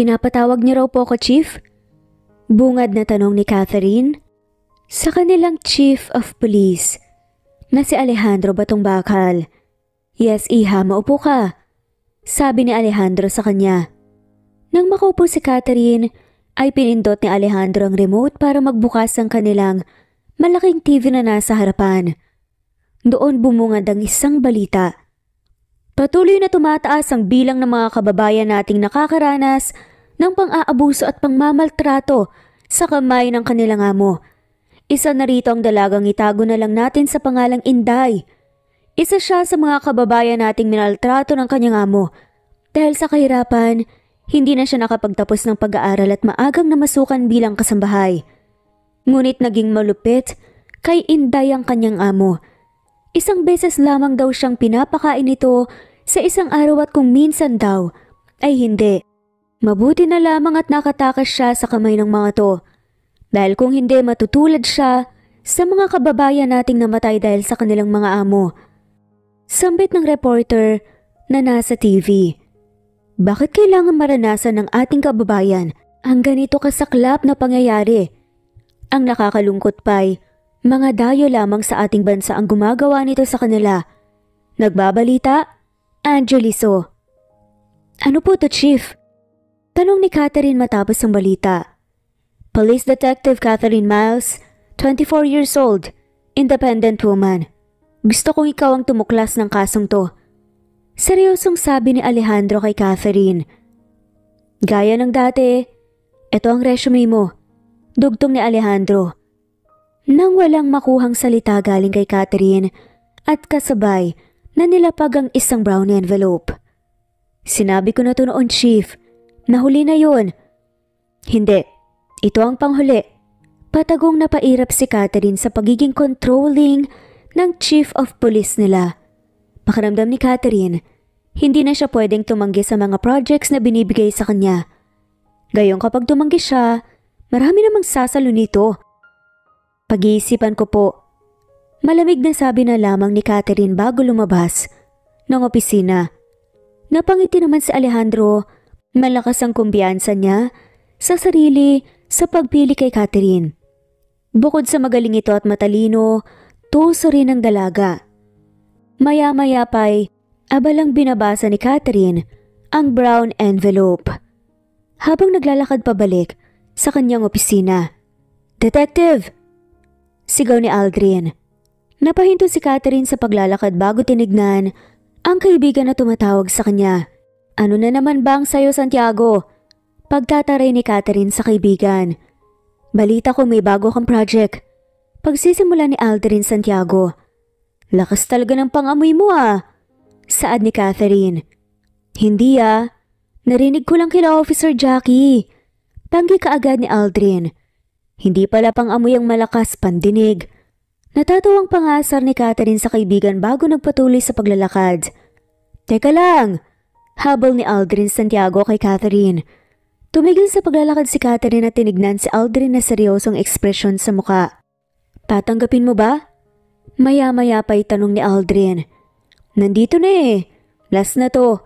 Pinapatawag niyo raw po ako, Chief? Bungad na tanong ni Catherine. Sa kanilang Chief of Police na si Alejandro Batongbakal. Yes, Iha, maupo ka. Sabi ni Alejandro sa kanya. Nang makaupo si Catherine, ay pinindot ni Alejandro ang remote para magbukas ang kanilang malaking TV na nasa harapan. Doon bumungad ang isang balita. Patuloy na tumataas ang bilang ng mga kababayan nating nakakaranas ng pang-aabuso at pangmamaltrato sa kamay ng kanilang amo. Isa na rito ang dalagang itago na lang natin sa pangalang Inday. Isa siya sa mga kababayan nating minaltrato ng kanyang amo. Dahil sa kahirapan, hindi na siya nakapagtapos ng pag-aaral at maagang namasukan bilang kasambahay. Ngunit naging malupit kay Inday ang kanyang amo. Isang beses lamang daw siyang pinapakain nito sa isang araw at kung minsan daw ay hindi. Mabuti na lamang at nakatakas siya sa kamay ng mga to. Dahil kung hindi matutulad siya sa mga kababayan nating namatay dahil sa kanilang mga amo. Sambit ng reporter na nasa TV. Bakit kailangan maranasan ng ating kababayan ang ganito kasaklap na pangyayari? Ang nakakalungkot pa'y mga dayo lamang sa ating bansa ang gumagawa nito sa kanila. Nagbabalita, Angeliso. Ano po to, Chief? Tanong ni Catherine matapos ang balita. Police Detective Catherine Miles, 24 years old, independent woman. Gusto kong ikaw ang tumuklas ng kasong to. Seryosong sabi ni Alejandro kay Catherine. Gaya ng dati, ito ang resume mo. Dugtong ni Alejandro. Nang walang makuhang salita galing kay Catherine at kasabay na nilapag ang isang brown envelope. Sinabi ko na to noon, Chief. Nahuli na yun. Hindi. Ito ang panghuli. Patagong napairap si Catherine sa pagiging controlling ng Chief of Police nila. Pakiramdam ni Catherine, hindi na siya pwedeng tumanggi sa mga projects na binibigay sa kanya. Gayong kapag tumanggi siya, marami namang sasalo nito. Pag-iisipan ko po. Malamig na sabi na lamang ni Catherine bago lumabas ng opisina. Napangiti naman si Alejandro, malakas ang kumbiyansa niya sa sarili sa pagpili kay Catherine. Bukod sa magaling ito at matalino, tuso rin ang dalaga. Maya-maya pa'y abalang binabasa ni Catherine ang brown envelope. Habang naglalakad pabalik sa kanyang opisina. Detective! Sigaw ni Aldrin. Napahinto si Catherine sa paglalakad bago tinignan ang kaibigan na tumatawag sa kanya. Ano na naman bang sayo, Santiago? Pagtataray ni Catherine sa kaibigan. Balita ko may bago kang project. Pagsisimula ni Aldrin Santiago. Lakas talaga ng pangamoy mo Saad ni Catherine. Hindi Narinig ko lang kila Officer Jackie. Tanggi kaagad ni Aldrin. Hindi pala pangamoy ang malakas, pandinig. Natatawang pangasar ni Catherine sa kaibigan bago nagpatuloy sa paglalakad. Teka lang! Habol ni Aldrin Santiago kay Catherine. Tumigil sa paglalakad si Catherine at tinignan si Aldrin na seryosong ekspresyon sa muka. Tatanggapin mo ba? Maya-maya pa'y tanong ni Aldrin. Nandito na Last na to.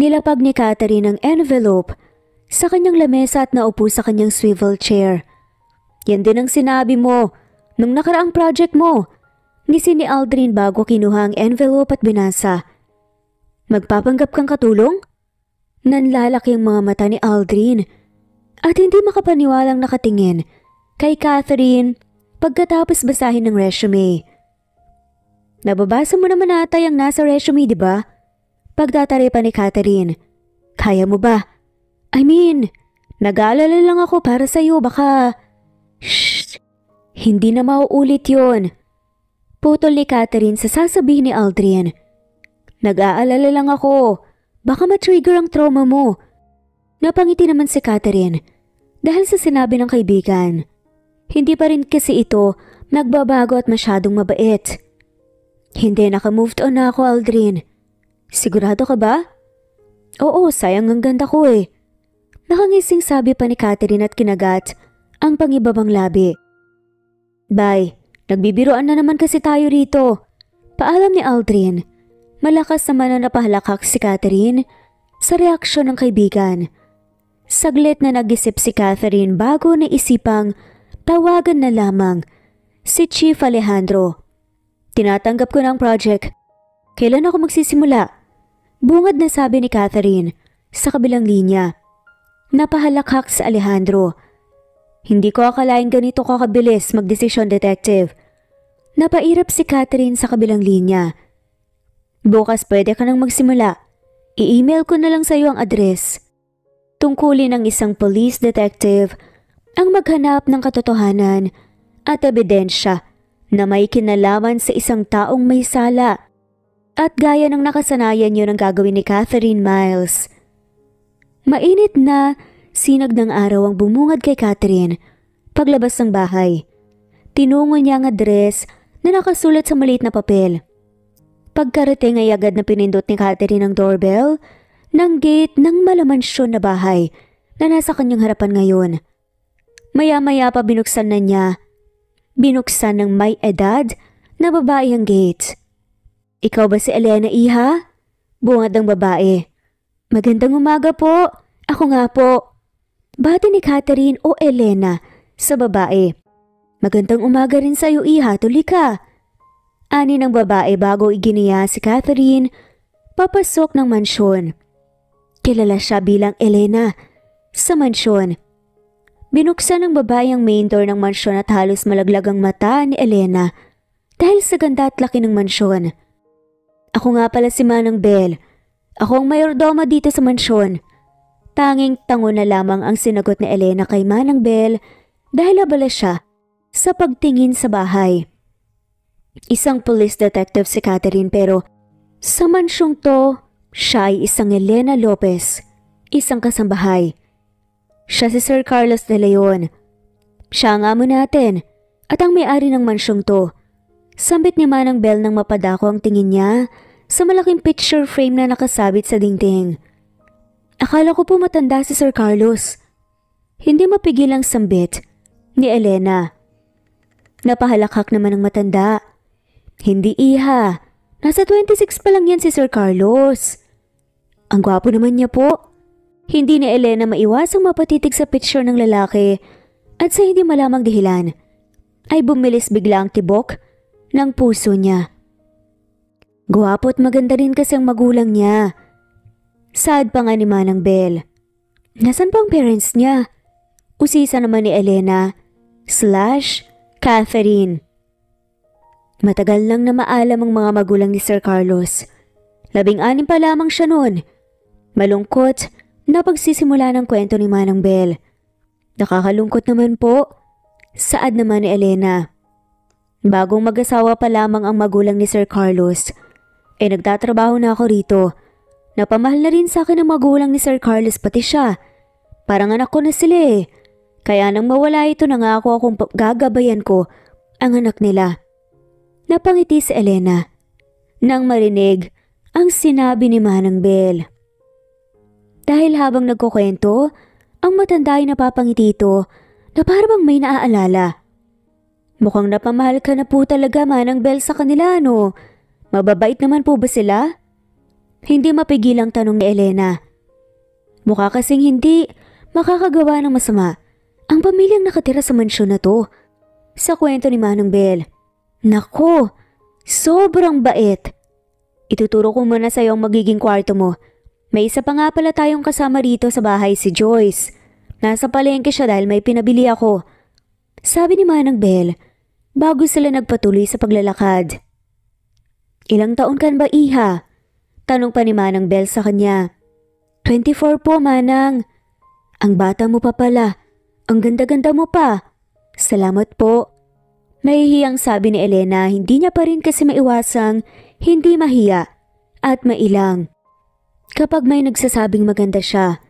Nilapag ni Catherine ang envelope sa kanyang lamesa at naupo sa kanyang swivel chair. Yan din ang sinabi mo nung nakaraang project mo. Ngisi ni Aldrin bago kinuha ang envelope at binasa. Magpapanggap kang katulong? Nanlalaki ang mga mata ni Aldrin at hindi makapaniwalang nakatingin kay Catherine pagkatapos basahin ng resume. Nababasa mo naman ata yung nasa resume, di ba? Pagtatari pa ni Catherine. Kaya mo ba? I mean, nag-aalala lang ako para sa'yo, baka... Shh! Hindi na mauulit yon. Putol ni Catherine sa sasabihin ni Aldrin. Nag-aalala lang ako. Baka ma-trigger ang trauma mo. Napangiti naman si Catherine dahil sa sinabi ng kaibigan. Hindi pa rin kasi ito nagbabago at masyadong mabait. Hindi, naka-moved on na ako, Aldrin. Sigurado ka ba? Oo, sayang ang ganda ko Nakangising sabi pa ni Catherine at kinagat ang pangibabang labi. Bye, nagbibiroan na naman kasi tayo rito. Paalam ni Aldrin. Malakas naman na napahalakak si Catherine sa reaksyon ng kaibigan. Saglit na nag-isip si Catherine bago naisipang tawagan na lamang si Chief Alejandro. Tinatanggap ko ng project. Kailan ako magsisimula? Bungad na sabi ni Catherine sa kabilang linya. Napahalakhak si Alejandro. Hindi ko akalaing ganito kakabilis magdesisyon, detective. Napairap si Catherine sa kabilang linya. Bukas pwede ka nang magsimula. I-email ko na lang sa iyo ang address. Tungkulin ng isang police detective ang maghanap ng katotohanan at ebidensya na may kinalaman sa isang taong may sala. At gaya ng nakasanayan yun ang gagawin ni Catherine Miles. Mainit na sinag ng araw ang bumungad kay Catherine paglabas ng bahay. Tinungo niya ang address na nakasulat sa maliit na papel. Pagkarating ay agad na pinindot ni Catherine ang doorbell ng gate ng malamansyon na bahay na nasa kanyang harapan ngayon. Maya-maya pa binuksan na niya. Binuksan ng may edad na babae ang gate. Ikaw ba si Elena, iha? Bungad ng babae. Magandang umaga po. Ako nga po. Bati ni Catherine o Elena sa babae. Magandang umaga rin sa iyo, iha. Tuloy ka. Ani ng babae bago iginiya si Catherine papasok ng mansyon. Kilala siya bilang Elena sa mansyon. Binuksan ng babae ang main door ng mansyon at halos malaglag ang mata ni Elena dahil sa ganda at laki ng mansyon. Ako nga pala si Manang Bell. Ako ang mayordoma dito sa mansyon. Tanging tango na lamang ang sinagot ni Elena kay Manang Bell dahil abala siya sa pagtingin sa bahay. Isang police detective si Catherine pero sa mansyong to, siya ay isang Elena Lopez, isang kasambahay. Siya si Sir Carlos de Leon. Siya ang amo natin at ang may-ari ng mansyong to. Sambit ni Manang Bell nang mapadako ang tingin niya sa malaking picture frame na nakasabit sa dingding. Akala ko po matanda si Sir Carlos. Hindi mapigil ang sambit ni Elena. Napahalakhak naman ang matanda. Hindi, iha. Nasa 26 pa lang yan si Sir Carlos. Ang gwapo naman niya po. Hindi ni Elena maiwasang mapatitig sa picture ng lalaki at sa hindi malamang dahilan ay bumilis bigla ang tibok ng puso niya. Gwapo at maganda rin kasi ang magulang niya. Sad pa nga ni Manang Bell. Nasaan pa ang parents niya? Usisa naman ni Elena / Catherine. Matagal lang na maalam ang mga magulang ni Sir Carlos. 16 pa lamang siya noon. Malungkot na pagsisimula ng kwento ni Manang Bell. Nakakalungkot naman po. Saad naman ni Elena. Bagong mag-asawa pa lamang ang magulang ni Sir Carlos. Nagtatrabaho na ako rito. Napamahal na rin sa akin ang magulang ni Sir Carlos pati siya. Parang anak ko na sila eh. Kaya nang mawala ito nangako akong gagabayan ko ang anak nila. Napangiti si Elena nang marinig ang sinabi ni Manang Bell. Dahil habang nagkukwento, ang matanda ay napapangiti ito na parang may naaalala. Mukhang napamahal ka na po talaga, Manang Bell, sa kanila, no? Mababait naman po ba sila? Hindi mapigil ang tanong ni Elena. Mukha kasing hindi makakagawa ng masama ang pamilyang nakatira sa mansyon na to. Sa kwento ni Manang Bell. Nako, sobrang bait. Ituturo ko muna sa iyo ang magiging kwarto mo. May isa pa nga pala tayong kasama rito sa bahay, si Joyce. Nasa palengke siya dahil may pinabili ako. Sabi ni Manang Bell bago sila nagpatuloy sa paglalakad. Ilang taon ka ba, iha? Tanong pa ni Manang Bell sa kanya. 24 po, Manang. Ang bata mo pa pala. Ang ganda-ganda mo pa. Salamat po. Mahihiyang sabi ni Elena, hindi niya pa rin kasi maiwasang hindi mahiya at mailang. Kapag may nagsasabing maganda siya,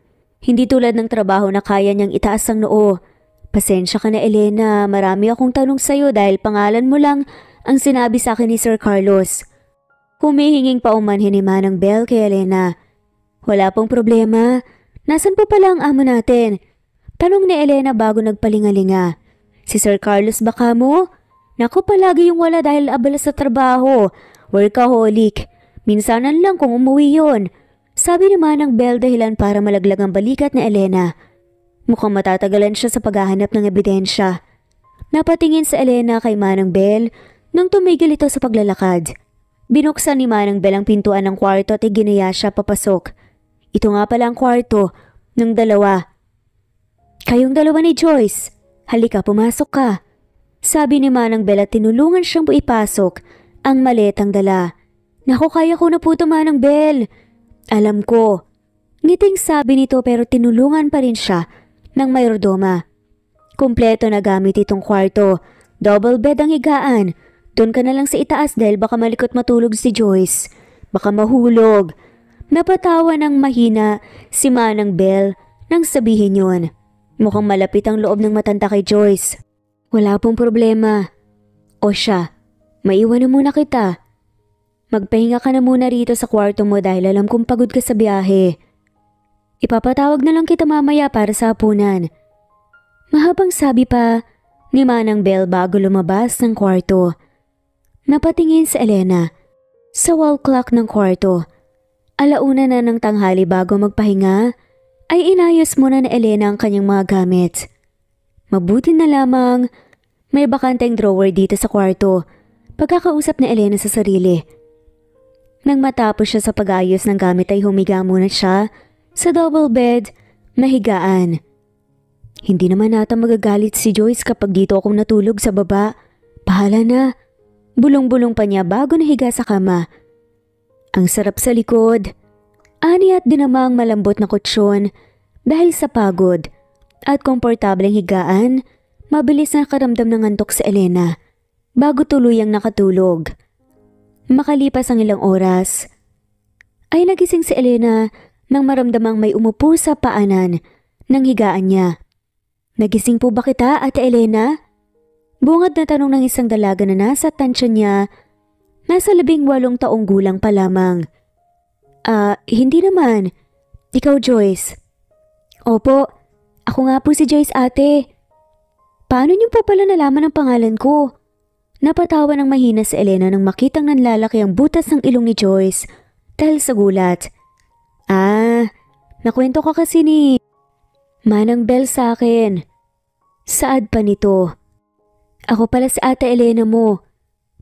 hindi tulad ng trabaho na kaya niyang itaas ang noo. Pasensya ka na, Elena, marami akong tanong sa'yo dahil pangalan mo lang ang sinabi sa akin ni Sir Carlos. Humihinging paumanhin ni Manang Bell kay Elena. Wala pong problema. Nasaan po pala ang amo natin? Tanong ni Elena bago nagpalingalinga. Si Sir Carlos baka mo? Naku, palagi yung wala dahil abala sa trabaho. Workaholic. Minsanan lang kung umuwi yon. Sabi ni Manang Bell dahilan para malaglag ang balikat ni Elena Mukhang matatagalan siya sa paghahanap ng ebidensya. Napatingin sa Elena kay Manang Bel nang tumigil ito sa paglalakad. Binuksan ni Manang Bel ang pintuan ng kwarto at iginaya siya papasok. Ito nga pala ang kwarto ng dalawa. Kayong dalawa ni Joyce. Halika, pumasok ka. Sabi ni Manang Bel at tinulungan siyang ipasok ang maletang dala. Naku, kaya ko na po ito, Manang Bel. Alam ko. Ngiting sabi nito pero tinulungan pa rin siya ng mayordoma. Kumpleto na gamit itong kwarto. Double bed ang higaan. Doon ka na lang sa itaas dahil baka malikot matulog si Joyce. Baka mahulog. Napatawa ng mahina si Manang Bel nang sabihin yon. Mukhang malapit ang loob ng matanda kay Joyce. Wala pong problema. O siya, maiwan na muna kita. Magpahinga ka na muna rito sa kwarto mo dahil alam kong pagod ka sa biyahe. Ipapatawag na lang kita mamaya para sa hapunan. Mahabang sabi pa ni Manang Bel bago lumabas ng kwarto. Napatingin sa Elena sa wall clock ng kwarto. Alauna na ng tanghali bago magpahinga ay inayos muna ni Elena ang kanyang mga gamit. Mabuti na lamang may bakanteng drawer dito sa kwarto. Pagkakausap ni Elena sa sarili. Nang matapos siya sa pag-ayos ng gamit ay humiga muna siya sa double bed na higaan. Hindi naman nata magagalit si Joyce kapag dito akong natulog sa baba. Bahala na. Bulong-bulong pa niya bago nahiga sa kama. Ang sarap sa likod. Ani at dinamang malambot na kutsyon dahil sa pagod at komportableng higaan, mabilis na nakaramdam ng antok sa Elena bago tuluyang nakatulog. Makalipas ang ilang oras, ay nagising si Elena nang maramdamang may umupo sa paanan ng higaan niya. Nagising po ba kita, Ate Elena? Bungad na tanong ng isang dalaga na nasa tansya niya, nasa 18 taong gulang pa lamang. Hindi naman. Ikaw, Joyce. Opo, ako nga po si Joyce, ate. Paano niyo po pala nalaman ang pangalan ko? Napatawa ng mahina si Elena nang makitang nanlalaki ang butas ng ilong ni Joyce dahil sa gulat. Nakwento ka kasi ni Manang Bel sa akin. Saad pa nito. Ako pala si Ate Elena mo.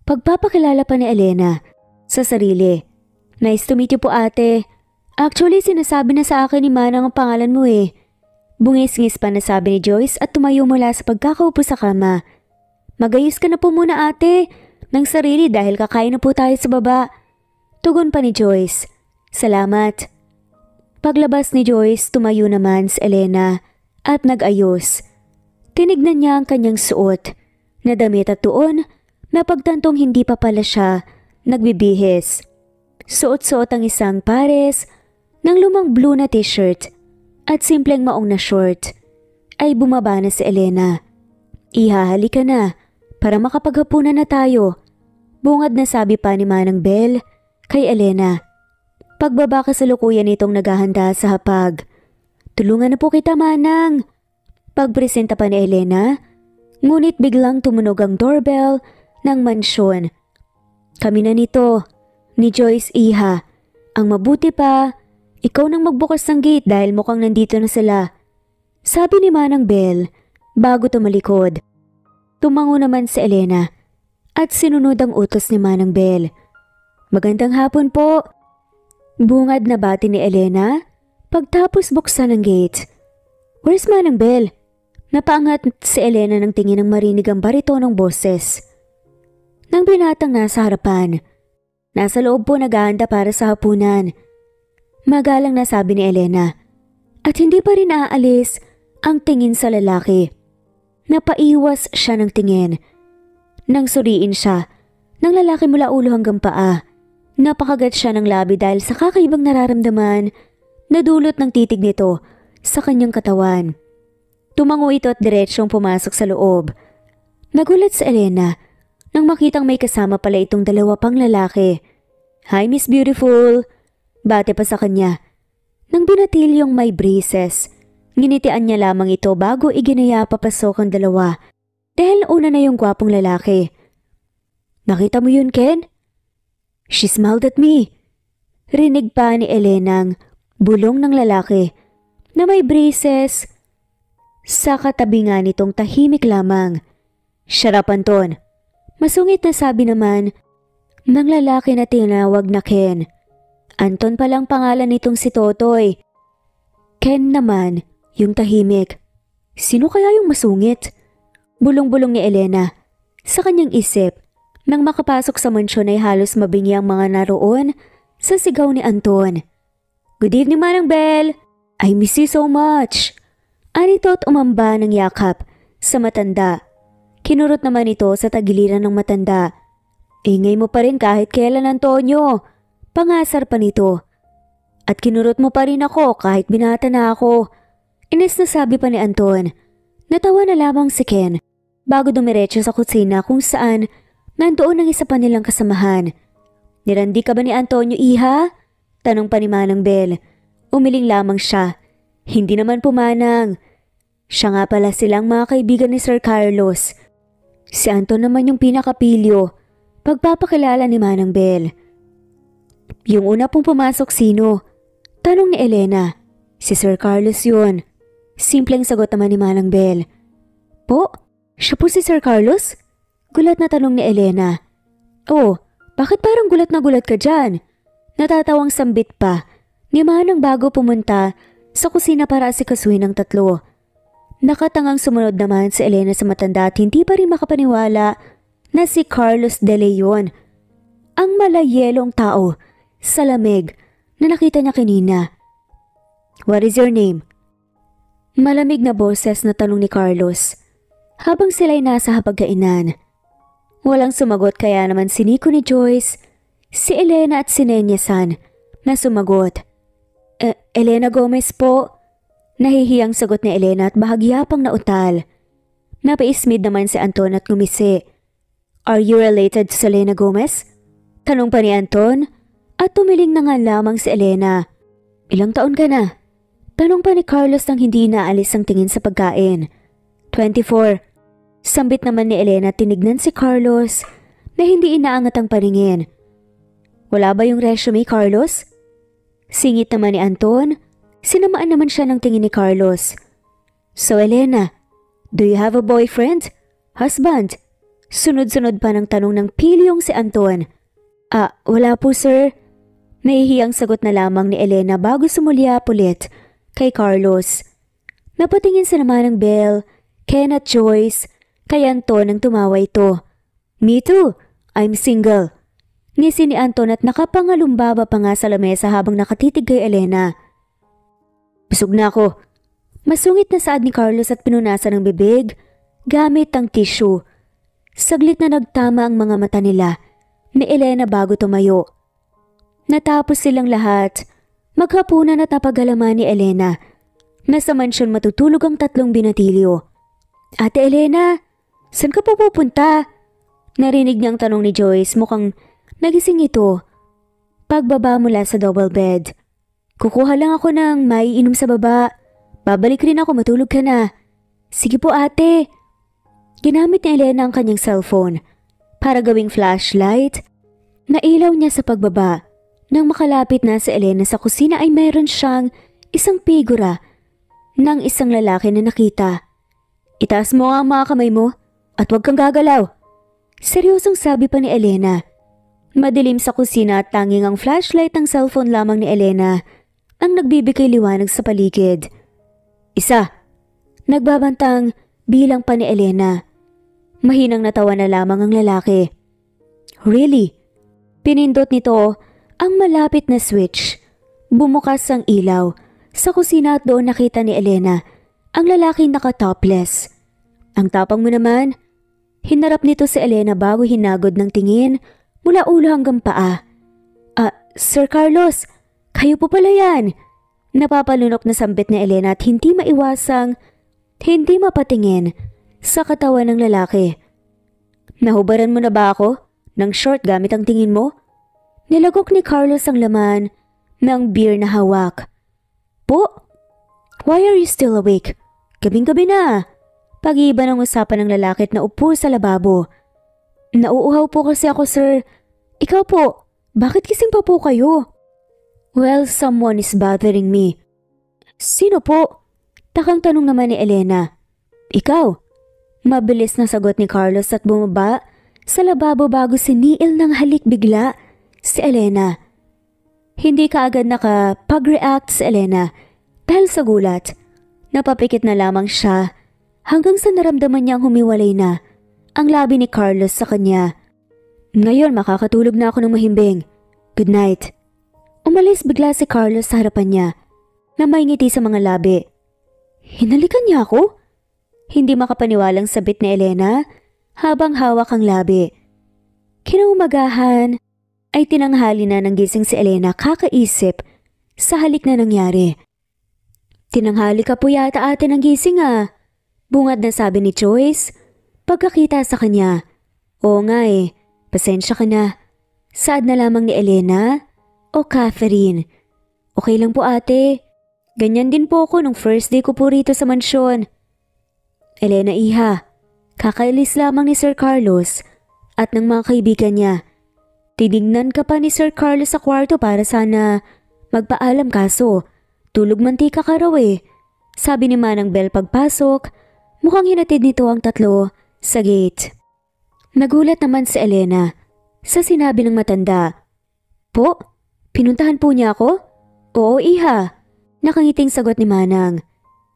Pagpapakilala pa ni Elena sa sarili. Nice to meet you po, ate. Actually, sinasabi na sa akin ni Manang ang pangalan mo eh. Bungis-ngis pa na sabi ni Joyce at tumayo mula sa pagkakaupo sa kama. Magayos ka na po muna, ate, ng sarili dahil kakain na po tayo sa baba. Tugon pa ni Joyce. Salamat. Paglabas ni Joyce, tumayo naman si Elena at nag-ayos. Tinignan niya ang kanyang suot na damit at tuon na pagtantong hindi pa pala siya nagbibihis. Suot-suot ang isang pares ng lumang blue na t-shirt at simpleng maong na short. Ay bumaba na si Elena. Ihahali ka na para makapaghapunan na tayo. Bungad na sabi pa ni Manang Bel kay Elena. Pagbaba kasalukuyan itong naghahanda sa hapag. Tulungan na po kita, Manang. Pagpresenta pa ni Elena, ngunit biglang tumunog ang doorbell ng mansyon. Kami na nito, ni Joyce, iha. Ang mabuti pa, ikaw nang magbukas ng gate dahil mukhang nandito na sila. Sabi ni Manang Bel bago tumalikod. Tumango naman si Elena at sinunod ang utos ni Manang Bel. Magandang hapon po. Bungad na bati ni Elena pagtapos buksan ang gate. Where's Manang Bel? Napaangat si Elena nang tingin ng marinig ang baritonong boses. Nang binatang nasa harapan, nasa loob po naghahanda para sa hapunan. Magalang na sabi ni Elena at hindi pa rin aalis ang tingin sa lalaki. Napaiwas siya ng tingin. Nang suriin siya ng lalaki mula ulo hanggang paa. Napakagat siya ng labi dahil sa kakaibang nararamdaman na dulot ng titig nito sa kanyang katawan. Tumango ito at diretsyong pumasok sa loob. Nagulat si Elena nang makitang may kasama pala itong dalawa pang lalaki. Hi, Miss Beautiful. Bate pa sa kanya. Nang binatilyong may braces, nginitian niya lamang ito bago iginaya papasok ang dalawa dahil una na yung gwapong lalaki. Nakita mo yun, Ken? She smiled at me. Rinig pa ni Elenang bulong ng lalaki na may braces Sa katabi nga nitong tahimik lamang. "Shut up, Anton." Masungit na sabi naman ng lalaki na tinawag na Ken. Anton palang pangalan nitong si Totoy. Ken naman yung tahimik. Sino kaya yung masungit? Bulong-bulong ni Elena. Sa kanyang isip, nang makapasok sa mansyon ay halos mabingi ang mga naroon sa sigaw ni Anton. "Good evening, Manang Belle. I miss you so much." Anito at umamba ng yakap sa matanda. Kinurot naman ito sa tagiliran ng matanda. "Ingay mo pa rin kahit kailan, Antonio." Pangasar pa nito. "At kinurot mo pa rin ako kahit binata na ako." Inis na sabi pa ni Anton. Natawa na lamang si Ken bago dumiretso sa kusina kung saan nandoon ang isa pa nilang kasamahan. "Nirandi ka ba ni Antonio, iha?" Tanong pa ni Manang Belle. Umiling lamang siya. Hindi naman pumanang. Siya nga pala silang mga kaibigan ni Sir Carlos. Si Anton naman yung pinakapilyo. Pagpapakilala ni Manang Belle. "Yung una pong pumasok sino?" Tanong ni Elena. "Si Sir Carlos yun." Simpleng sagot naman ni Manang Belle. "Po? Siya po si Sir Carlos?" Gulat na tanong ni Elena. "Oh, bakit parang gulat na gulat ka dyan?" Natatawang sambit pa ni Manang bago pumunta sa kusina para asikasuhin ng tatlo. Nakatangang sumunod naman si Elena sa matanda at hindi pa rin makapaniwala na si Carlos De Leon, ang malayelong tao sa lamig na nakita niya kanina. "What is your name?" Malamig na boses na tanong ni Carlos habang sila'y nasa hapagkainan. Walang sumagot kaya naman siniko ni Joyce, si Elena at si Nenya-san na sumagot. Elena Gomez po." Nahihiyang sagot ni Elena at bahagya pang nautal. Napaismid naman si Anton at ngumisi. "Are you related to Selena Gomez?" Tanong pa ni Anton at tumiling na nga lamang si Elena. "Ilang taon ka na?" Tanong pa ni Carlos nang hindi inaalis ang tingin sa pagkain. 24. Sambit naman ni Elena at tinignan si Carlos na hindi inaangat ang paningin. "Wala ba yung resume, Carlos?" Singit naman ni Anton. Sinamaan naman siya ng tingin ni Carlos. "So Elena, do you have a boyfriend? Husband?" Sunod-sunod pa ng tanong ng pilyong si Anton. Wala po sir." Nahihiyang sagot na lamang ni Elena bago sumulyap ulit kay Carlos. Napatingin sa naman ng Belle, Ken at Joyce, kay Anton nang tumawa ito. "Me too, I'm single." Ngisi ni Anton at nakapangalumbaba pa nga sa lamesa habang nakatitig kay Elena. "Busog na ako." Masungit na saad ni Carlos at pinunasan ng bibig gamit ang tissue. Saglit na nagtama ang mga mata nila ni Elena bago tumayo. Natapos silang lahat. Maghapunan at napagalaman ni Elena. Nasa mansyon matutulog ang tatlong binatilyo. "Ate Elena, saan ka po pupunta?" Narinig niyang tanong ni Joyce, mukhang nagising ito. Pagbaba mula sa double bed. "Kukuha lang ako ng maiinom sa baba. Babalik rin ako, matulog ka na." "Sige po ate." Ginamit ni Elena ang kanyang cellphone para gawing flashlight. Nailaw niya sa pagbaba. Nang makalapit na si Elena sa kusina ay meron siyang isang figura ng isang lalaki na nakita. "Itaas mo nga ang mga kamay mo at huwag kang gagalaw." Seryosong sabi pa ni Elena. Madilim sa kusina at tanging ang flashlight ng cellphone lamang ni Elena ang nagbibigay liwanag sa paligid. "Isa." Nagbabantang bilang pa ni Elena. Mahinang natawa na lamang ang lalaki. "Really?" Pinindot nito ang malapit na switch. Bumukas ang ilaw sa kusina at doon nakita ni Elena ang lalaking naka-topless. "Ang tapang mo naman." Hinarap nito si Elena bago hinagod ng tingin mula ulo hanggang paa. Sir Carlos, kayo po pala yan." Napapalunok na sambit ni Elena at hindi maiwasang hindi mapatingin sa katawan ng lalaki. "Nahubaran mo na ba ako ng short gamit ang tingin mo?" Nilagok ni Carlos ang laman ng beer na hawak. "Po? Why are you still awake? Gabing-gabi na." Pag-iiba ng usapan ng lalaki at naupo sa lababo. "Nauuhaw po kasi ako, sir. Ikaw po, bakit gising pa po kayo?" "Well, someone is bothering me." "Sino po?" Takang tanong naman ni Elena. Ikaw? Mabilis na sagot ni Carlos at bumaba sa lababo bago siniil ng halik bigla si Elena. Hindi kaagad nakapag-react si Elena dahil sa gulat. Napapikit na lamang siya hanggang sa naramdaman niyang humiwalay na ang labi ni Carlos sa kanya. Ngayon makakatulog na ako ng mahimbing. Good night. Umalis bigla si Carlos sa harapan niya na may ngiti sa mga labi. Hinalikan niya ako? Hindi makapaniwalang sabit ni Elena habang hawak ang labi. Kinaumagahan ay tinanghali na ng gising si Elena kakaisip sa halik na nangyari. Tinanghali ka po yata ate ng gising ah. Bungad na sabi ni Joyce pagkakita sa kanya. Oo nga pasensya ka na. Saad na lamang ni Elena o Catherine. Okay lang po ate. Ganyan din po ako nung first day ko po rito sa mansyon. Elena iha, kakailis lamang ni Sir Carlos at ng mga kaibigan niya. Tinignan ka pa ni Sir Carlos sa kwarto para sana magpaalam kaso tulog mantika ka raw Sabi ni Manang Bel pagpasok, mukhang hinatid nito ang tatlo sa gate. Nagulat naman si Elena sa sinabi ng matanda. Po, pinuntahan po niya ako? Oo iha, nakangiting sagot ni Manang.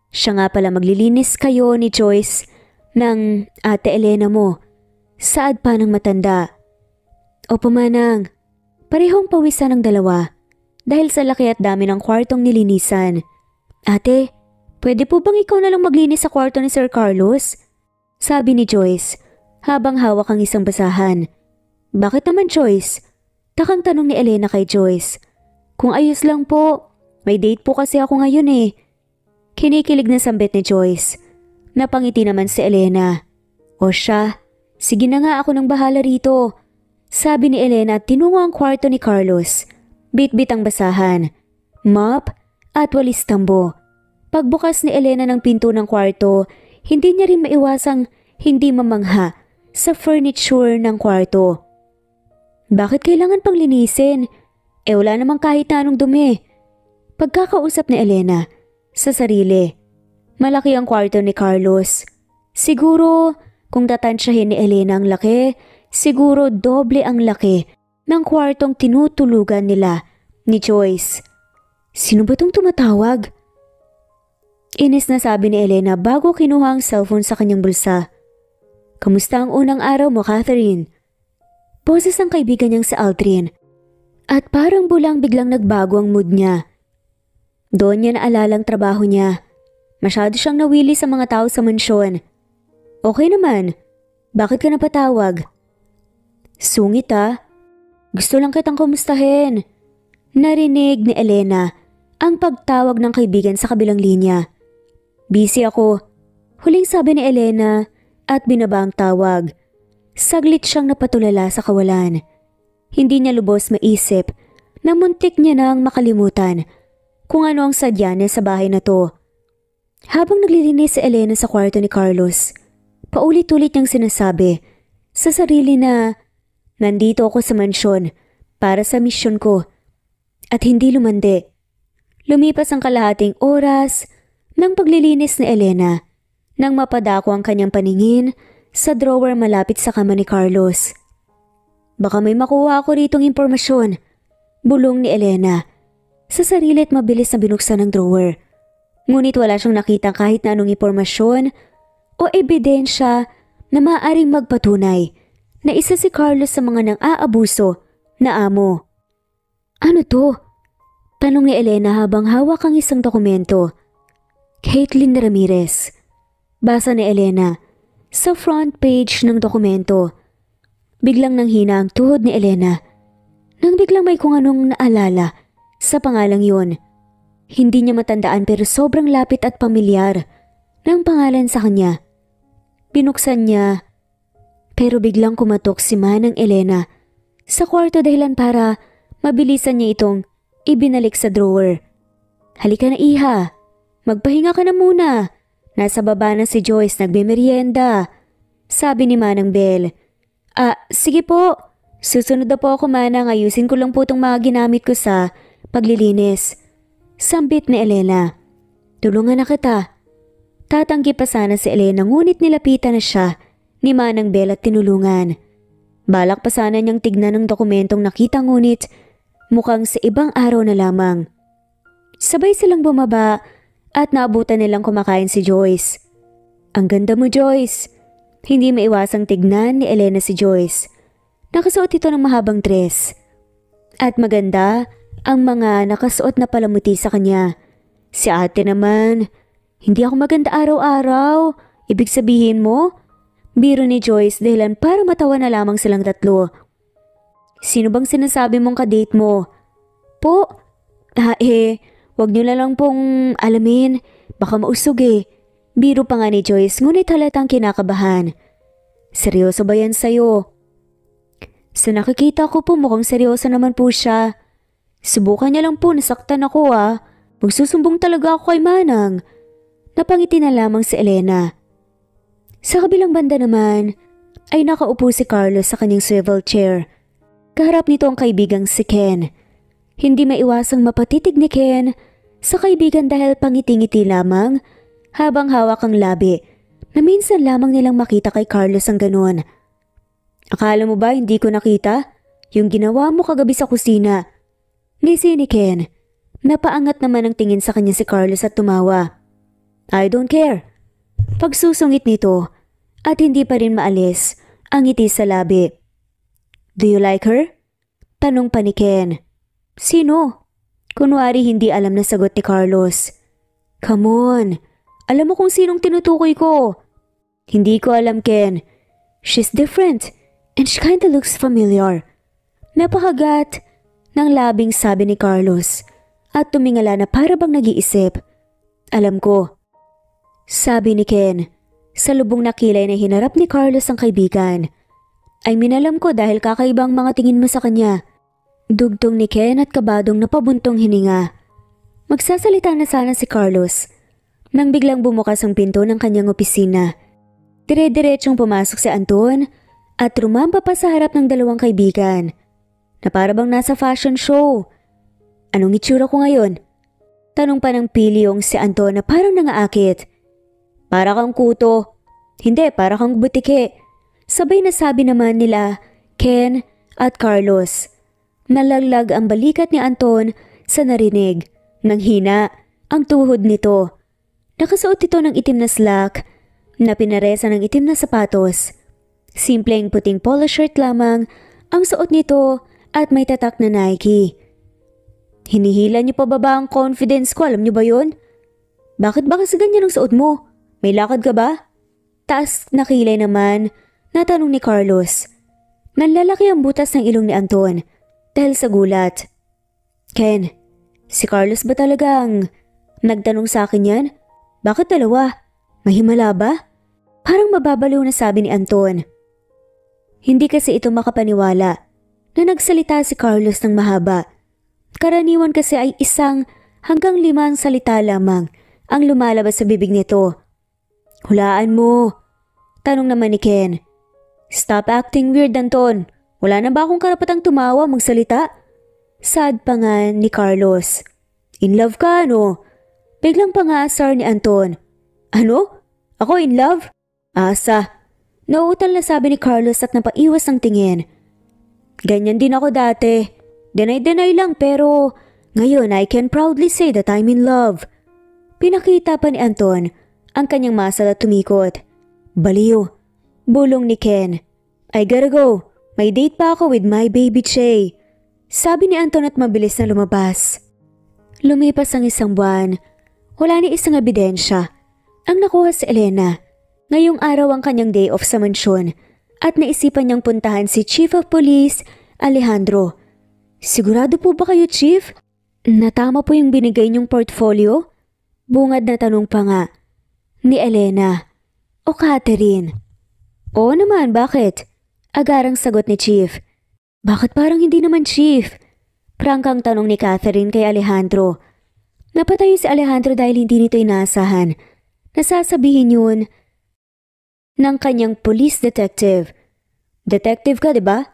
Siya nga pala maglilinis kayo ni Joyce ng ate Elena mo. Saad pa ng matanda. Opo Manang, parehong pawisan ng dalawa dahil sa laki at dami ng kwartong nilinisan. Ate, pwede po bang ikaw na lang maglinis sa kwarto ni Sir Carlos? Sabi ni Joyce habang hawak ang isang basahan. Bakit naman Joyce? Takang tanong ni Elena kay Joyce. Kung ayos lang po, may date po kasi ako ngayon Kinikilig na sambit ni Joyce. Napangiti naman si Elena. O siya, sige na nga ako nang bahala rito. Sabi ni Elena at tinungo ang kwarto ni Carlos. Bit-bit ang basahan, mop at walis tambo. Pagbukas ni Elena ng pinto ng kwarto, hindi niya rin maiwasang hindi mamangha sa furniture ng kwarto. Bakit kailangan pang linisin? Wala namang kahit na anong dumi. Pagkakausap ni Elena sa sarili. Malaki ang kwarto ni Carlos. Siguro kung tatansyahin ni Elena ang laki, siguro doble ang laki ng kwartong tinutulugan nila ni Joyce. Sino ba tong tumatawag? Inis na sabi ni Elena bago kinuha ang cellphone sa kanyang bulsa. Kamusta ang unang araw mo, Catherine? Boses ang kaibigan niyang si Aldrin. At parang bulang biglang nagbago ang mood niya. Doon niya naalalang trabaho niya. Masyado siyang nawili sa mga tao sa mansyon. Okay naman. Bakit ka napatawag? Sungit Gusto lang kitang kumustahin. Narinig ni Elena ang pagtawag ng kaibigan sa kabilang linya. Busy ako. Huling sabi ni Elena at binaba ang tawag. Saglit siyang napatulala sa kawalan. Hindi niya lubos maisip na muntik niya nang makalimutan kung ano ang sadya niya sa bahay na to. Habang naglilinis si Elena sa kwarto ni Carlos, paulit-ulit niyang sinasabi sa sarili na nandito ako sa mansyon para sa misyon ko at hindi lumandi. Lumipas ang kalahating oras ng paglilinis ni Elena nang mapadako ang kanyang paningin sa drawer malapit sa kama ni Carlos. Baka may makuha ako ritong impormasyon, bulong ni Elena. Sa sarili at mabilis na binuksan ang drawer. Ngunit wala siyang nakita kahit na anong impormasyon o ebidensya na maaaring magpatunay na isa si Carlos sa mga nang-aabuso na amo. Ano to? Tanong ni Elena habang hawak ang isang dokumento. Caitlin Ramirez. Basa ni Elena sa front page ng dokumento. Biglang nanghina ang tuhod ni Elena nang biglang may kung anong naalala sa pangalang yun. Hindi niya matandaan pero sobrang lapit at pamilyar ng pangalan sa kanya. Binuksan niya pero biglang kumatok si Manang Elena sa kwarto dahilan para mabilisan niya itong ibinalik sa drawer. Halika na iha, magpahinga ka na muna. Nasa baba na si Joyce nagmimerienda, sabi ni Manang Bel. Sige po. Susunod na po ako Manang, ayusin ko lang po itong mga ginamit ko sa paglilinis. Sambit ni Elena. Tulungan na kita. Tatanggi pa sana si Elena ngunit nilapitan na siya ni Manang Bel at tinulungan. Balak pa sana niyang tignan ang dokumentong nakita ngunit mukhang sa ibang araw na lamang. Sabay silang bumaba at naabutan nilang kumakain si Joyce. Ang ganda mo, Joyce. Hindi maiwasang tignan ni Elena si Joyce. Nakasuot ito ng mahabang dress. At maganda ang mga nakasuot na palamuti sa kanya. Si ate naman, hindi ako maganda araw-araw. Ibig sabihin mo? Biro ni Joyce dahilan para matawa na lamang silang tatlo. Sino bang sinasabi mong kadate mo? Po? Wag niyo na lang pong alamin. Baka mausog eh. Biro pa nga ni Joyce ngunit halatang kinakabahan. Seryoso ba yan sa'yo? Sa nakikita ko po mukhang seryoso naman po siya. Subukan niya lang po, nasaktan ako ah. Magsusumbong talaga ako kay Manang. Napangiti na lamang si Elena. Sa kabilang banda naman ay nakaupo si Carlos sa kanyang swivel chair. Kaharap nito ang kaibigang si Ken. Hindi maiwasang mapatitig ni Ken sa kaibigan dahil pangiti-ngiti lamang habang hawak ang labi na minsan lamang nilang makita kay Carlos ang ganun. Akala mo ba hindi ko nakita? Yung ginawa mo kagabi sa kusina. Ngisi ni Ken. Napaangat naman ang tingin sa kanya si Carlos at tumawa. I don't care. Pagsusungit nito at hindi pa rin maalis ang ngiti sa labi. Do you like her? Tanong pa ni Ken. Sino? Kunwari hindi alam na sagot ni Carlos. Come on. Alam mo kung sinong tinutukoy ko. Hindi ko alam, Ken. She's different and she kinda looks familiar. Napakagat ng labing sabi ni Carlos at tumingala na para bang nag-iisip. Alam ko. Sabi ni Ken, sa lubong na kilay na hinarap ni Carlos ang kaibigan. Ay minalam ko dahil kakaibang mga tingin mo sa kanya. Dugtong ni Ken at kabadong napabuntong hininga. Magsasalita na sana si Carlos nang biglang bumukas ang pinto ng kanyang opisina. Dire-diretsong pumasok si Anton at rumamba pa sa harap ng dalawang kaibigan na para bang nasa fashion show. Anong itsura ko ngayon? Tanong pa ng pilyong si Anton na parang nangaakit. Para kang kuto. Hindi, para kang butike. Sabay na sabi naman nila Ken at Carlos. Nalaglag ang balikat ni Anton sa narinig. Nang hina ang tuhod nito. Nakasuot ito ng itim na slack na pinaresa ng itim na sapatos. Simpleng puting polo shirt lamang ang suot nito at may tatak na Nike. Hinihila niyo pa ba ang confidence ko? Alam niyo ba yun? Bakit ba kasi ganyan ang suot mo? May lakad ka ba? Taas na kilay naman, natanong ni Carlos. Nanlalaki ang butas ng ilong ni Anton dahil sa gulat. Ken, si Carlos ba talagang nagtanong sa akin yan? Bakit dalawa? May himala ba? Parang mababaliw na sabi ni Anton. Hindi kasi ito makapaniwala na nagsalita si Carlos ng mahaba. Karaniwan kasi ay 1 hanggang 5 salita lamang ang lumalabas sa bibig nito. Hulaan mo. Tanong naman ni Ken. Stop acting weird, Anton. Wala na ba akong karapatang tumawa, magsalita? Sad pa nga ni Carlos. In love ka, ano? Biglang pangasar ni Anton. Ano? Ako in love? Asa. Nauutal na sabi ni Carlos at napaiwas ang tingin. Ganyan din ako dati. Deny lang pero ngayon I can proudly say that I'm in love. Pinakita pa ni Anton ang kanyang muscle at tumikot. Baliw. Bulong ni Ken. I gotta go. May date pa ako with my baby Che. Sabi ni Anton at mabilis na lumabas. Lumipas ang 1 buwan. Wala ni isang ebidensya ang nakuha si Elena. Ngayong araw ang kanyang day off sa mansyon at naisipan niyang puntahan si Chief of Police Alejandro. Sigurado po ba kayo, Chief? Natama po yung binigay niyong portfolio? Bungad na tanong pa nga ni Elena. O Catherine? Oo naman, bakit? Agarang sagot ni Chief. Bakit parang hindi naman, Chief? Prangkang tanong ni Catherine kay Alejandro. Napatayo si Alejandro dahil hindi nito inaasahan. Nasasabihin yun ng kanyang police detective. Detective ka, diba?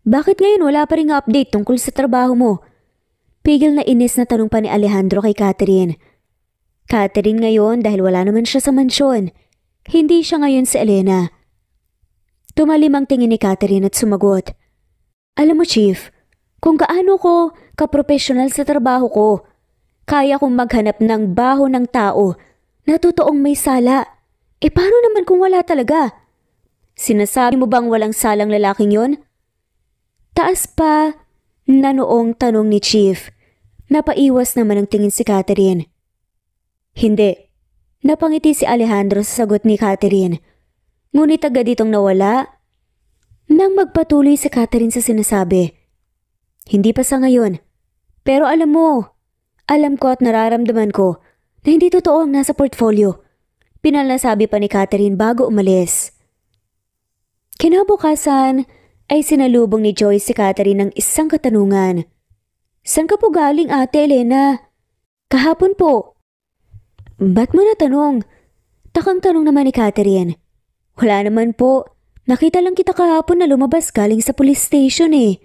Bakit ngayon wala pa ring update tungkol sa trabaho mo? Pigil na inis na tanong pa ni Alejandro kay Catherine. Catherine ngayon dahil wala naman siya sa mansyon. Hindi siya ngayon si Elena. Tumalim ang tingin ni Catherine at sumagot. Alam mo, Chief, kung gaano ko kaprofesional sa trabaho ko, kaya kong maghanap ng baho ng tao na totoong may sala. Paano naman kung wala talaga? Sinasabi mo bang walang salang lalaking yon? Taas pa na noong tanong ni Chief. Napaiwas naman ang tingin si Catherine. Hindi. Napangiti si Alejandro sa sagot ni Catherine. Ngunit agad itong nawala nang magpatuloy si Catherine sa sinasabi. Hindi pa sa ngayon. Pero alam mo, alam ko at nararamdaman ko na hindi totoo ang nasa portfolio. Pinalasabi pa ni Catherine bago umalis. Kinabukasan ay sinalubong ni Joyce si Catherine ng isang katanungan. Saan ka po galing, Ate Elena? Kahapon po. Ba't mo natanong? Takang tanong naman ni Catherine. Wala naman po. Nakita lang kita kahapon na lumabas galing sa police station eh.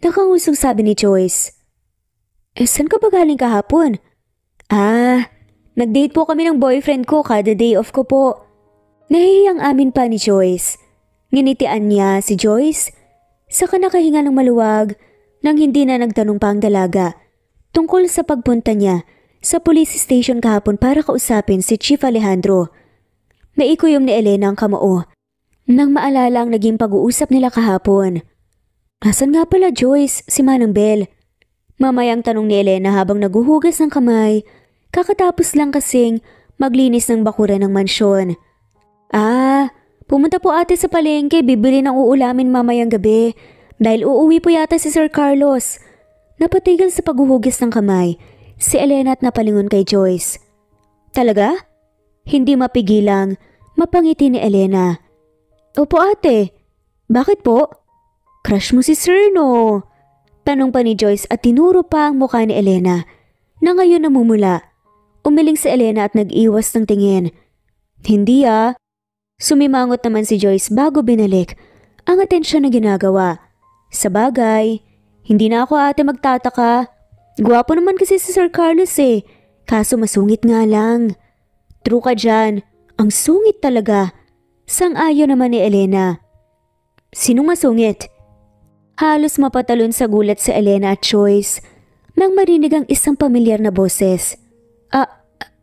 Nakangusong sabi ni Joyce. Saan ka ba galing kahapon? Nag-date po kami ng boyfriend ko kada day off ko po. Nahihiyang amin pa ni Joyce. Nginitian niya si Joyce. Saka nakahinga ng maluwag nang hindi na nagtanong pa ang dalaga tungkol sa pagpunta niya sa police station kahapon para kausapin si Chief Alejandro. Naikuyom ni Elena ang kamao nang maalala ang naging pag-uusap nila kahapon. Asan nga pala Joyce, si Manang Bell? Mamayang tanong ni Elena habang naguhugas ng kamay, kakatapos lang kasing maglinis ng bakuran ng mansyon. Pumunta po ate sa palengke, bibili ng uulamin mamayang gabi dahil uuwi po yata si Sir Carlos. Napatigil sa paghuhugis ng kamay si Elena at napalingon kay Joyce. Talaga? Hindi mapigilang mapangiti ni Elena. Opo ate, bakit po? Crush mo si Sir no? Tanong pa ni Joyce at tinuro pa ang mukha ni Elena na ngayon namumula. Umiling si Elena at nag-iwas ng tingin. Hindi Sumimangot naman si Joyce bago binalik ang atensyon na ginagawa. Sa bagay, hindi na ako ate magtataka. Gwapo naman kasi si Sir Carlos kaso masungit nga lang. True ka dyan, ang sungit talaga. Sang-ayon naman ni Elena. Sinong masungit? Halos mapatalon sa gulat si Elena at Joyce nang marinig ang isang pamilyar na boses.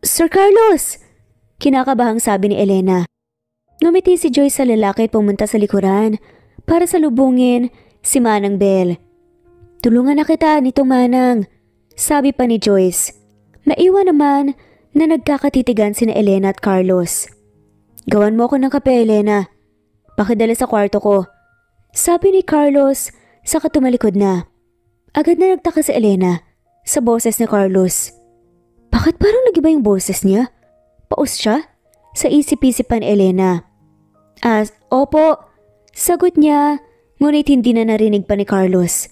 Sir Carlos! Kinakabahang sabi ni Elena. Ngumiti si Joyce sa lalaki at pumunta sa likuran para salubungin si Manang Bell. Tulungan na kita nitong Manang, sabi pa ni Joyce. Naiwan naman na nagkakatitigan sina Elena at Carlos. Gawan mo ako ng kape, Elena. Pakidala sa kwarto ko, sabi ni Carlos saka tumalikod na. Agad na nagtaka si Elena sa boses ni Carlos. Bakit parang nagiba yung boses niya? Paus siya? Sa isip-isipan Elena. Opo, sagot niya, ngunit hindi na narinig pa ni Carlos.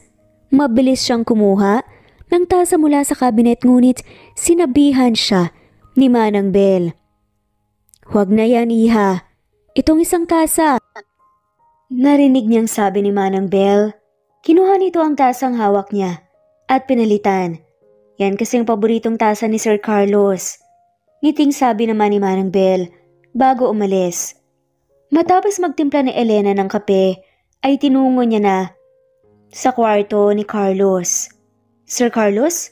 Mabilis siyang kumuha ng tasa mula sa kabinet ngunit sinabihan siya ni Manang Bell. Huwag na yan, iha. Itong isang tasa. Narinig niyang sabi ni Manang Bell. Kinuha nito ang tasang hawak niya at pinalitan. Yan kasing paboritong tasa ni Sir Carlos. Ngiting sabi naman ni Manang Bell bago umalis. Matapos magtimpla ni Elena ng kape, ay tinungo niya na sa kwarto ni Carlos. Sir Carlos?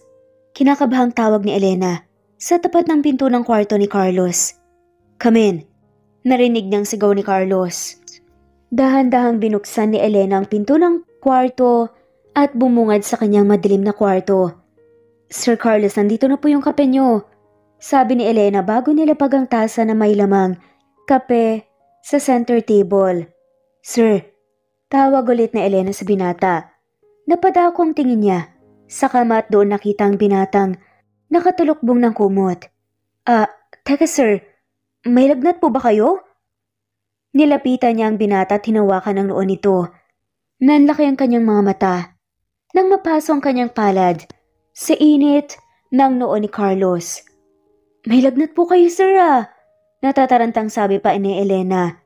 Kinakabahang tawag ni Elena sa tapat ng pinto ng kwarto ni Carlos. Come in. Narinig niyang sigaw ni Carlos. Dahan-dahang binuksan ni Elena ang pinto ng kwarto at bumungad sa kanyang madilim na kwarto. Sir Carlos, nandito na po yung kape niyo, sabi ni Elena bago nilapag ang tasa na may lamang kape sa center table. Sir, tawag ulit na Elena sa binata. Napadako ang tingin niya sa kama at doon nakita ang binatang nakatulukbong ng kumot. Teka sir, may lagnat po ba kayo? Nilapitan niya ang binata at hinawakan ang noon nito. Nanlaki ang kanyang mga mata nang mapaso ang kanyang palad sa init ng noon ni Carlos. May lagnat po kayo sir Natatarantang sabi pa ni Elena.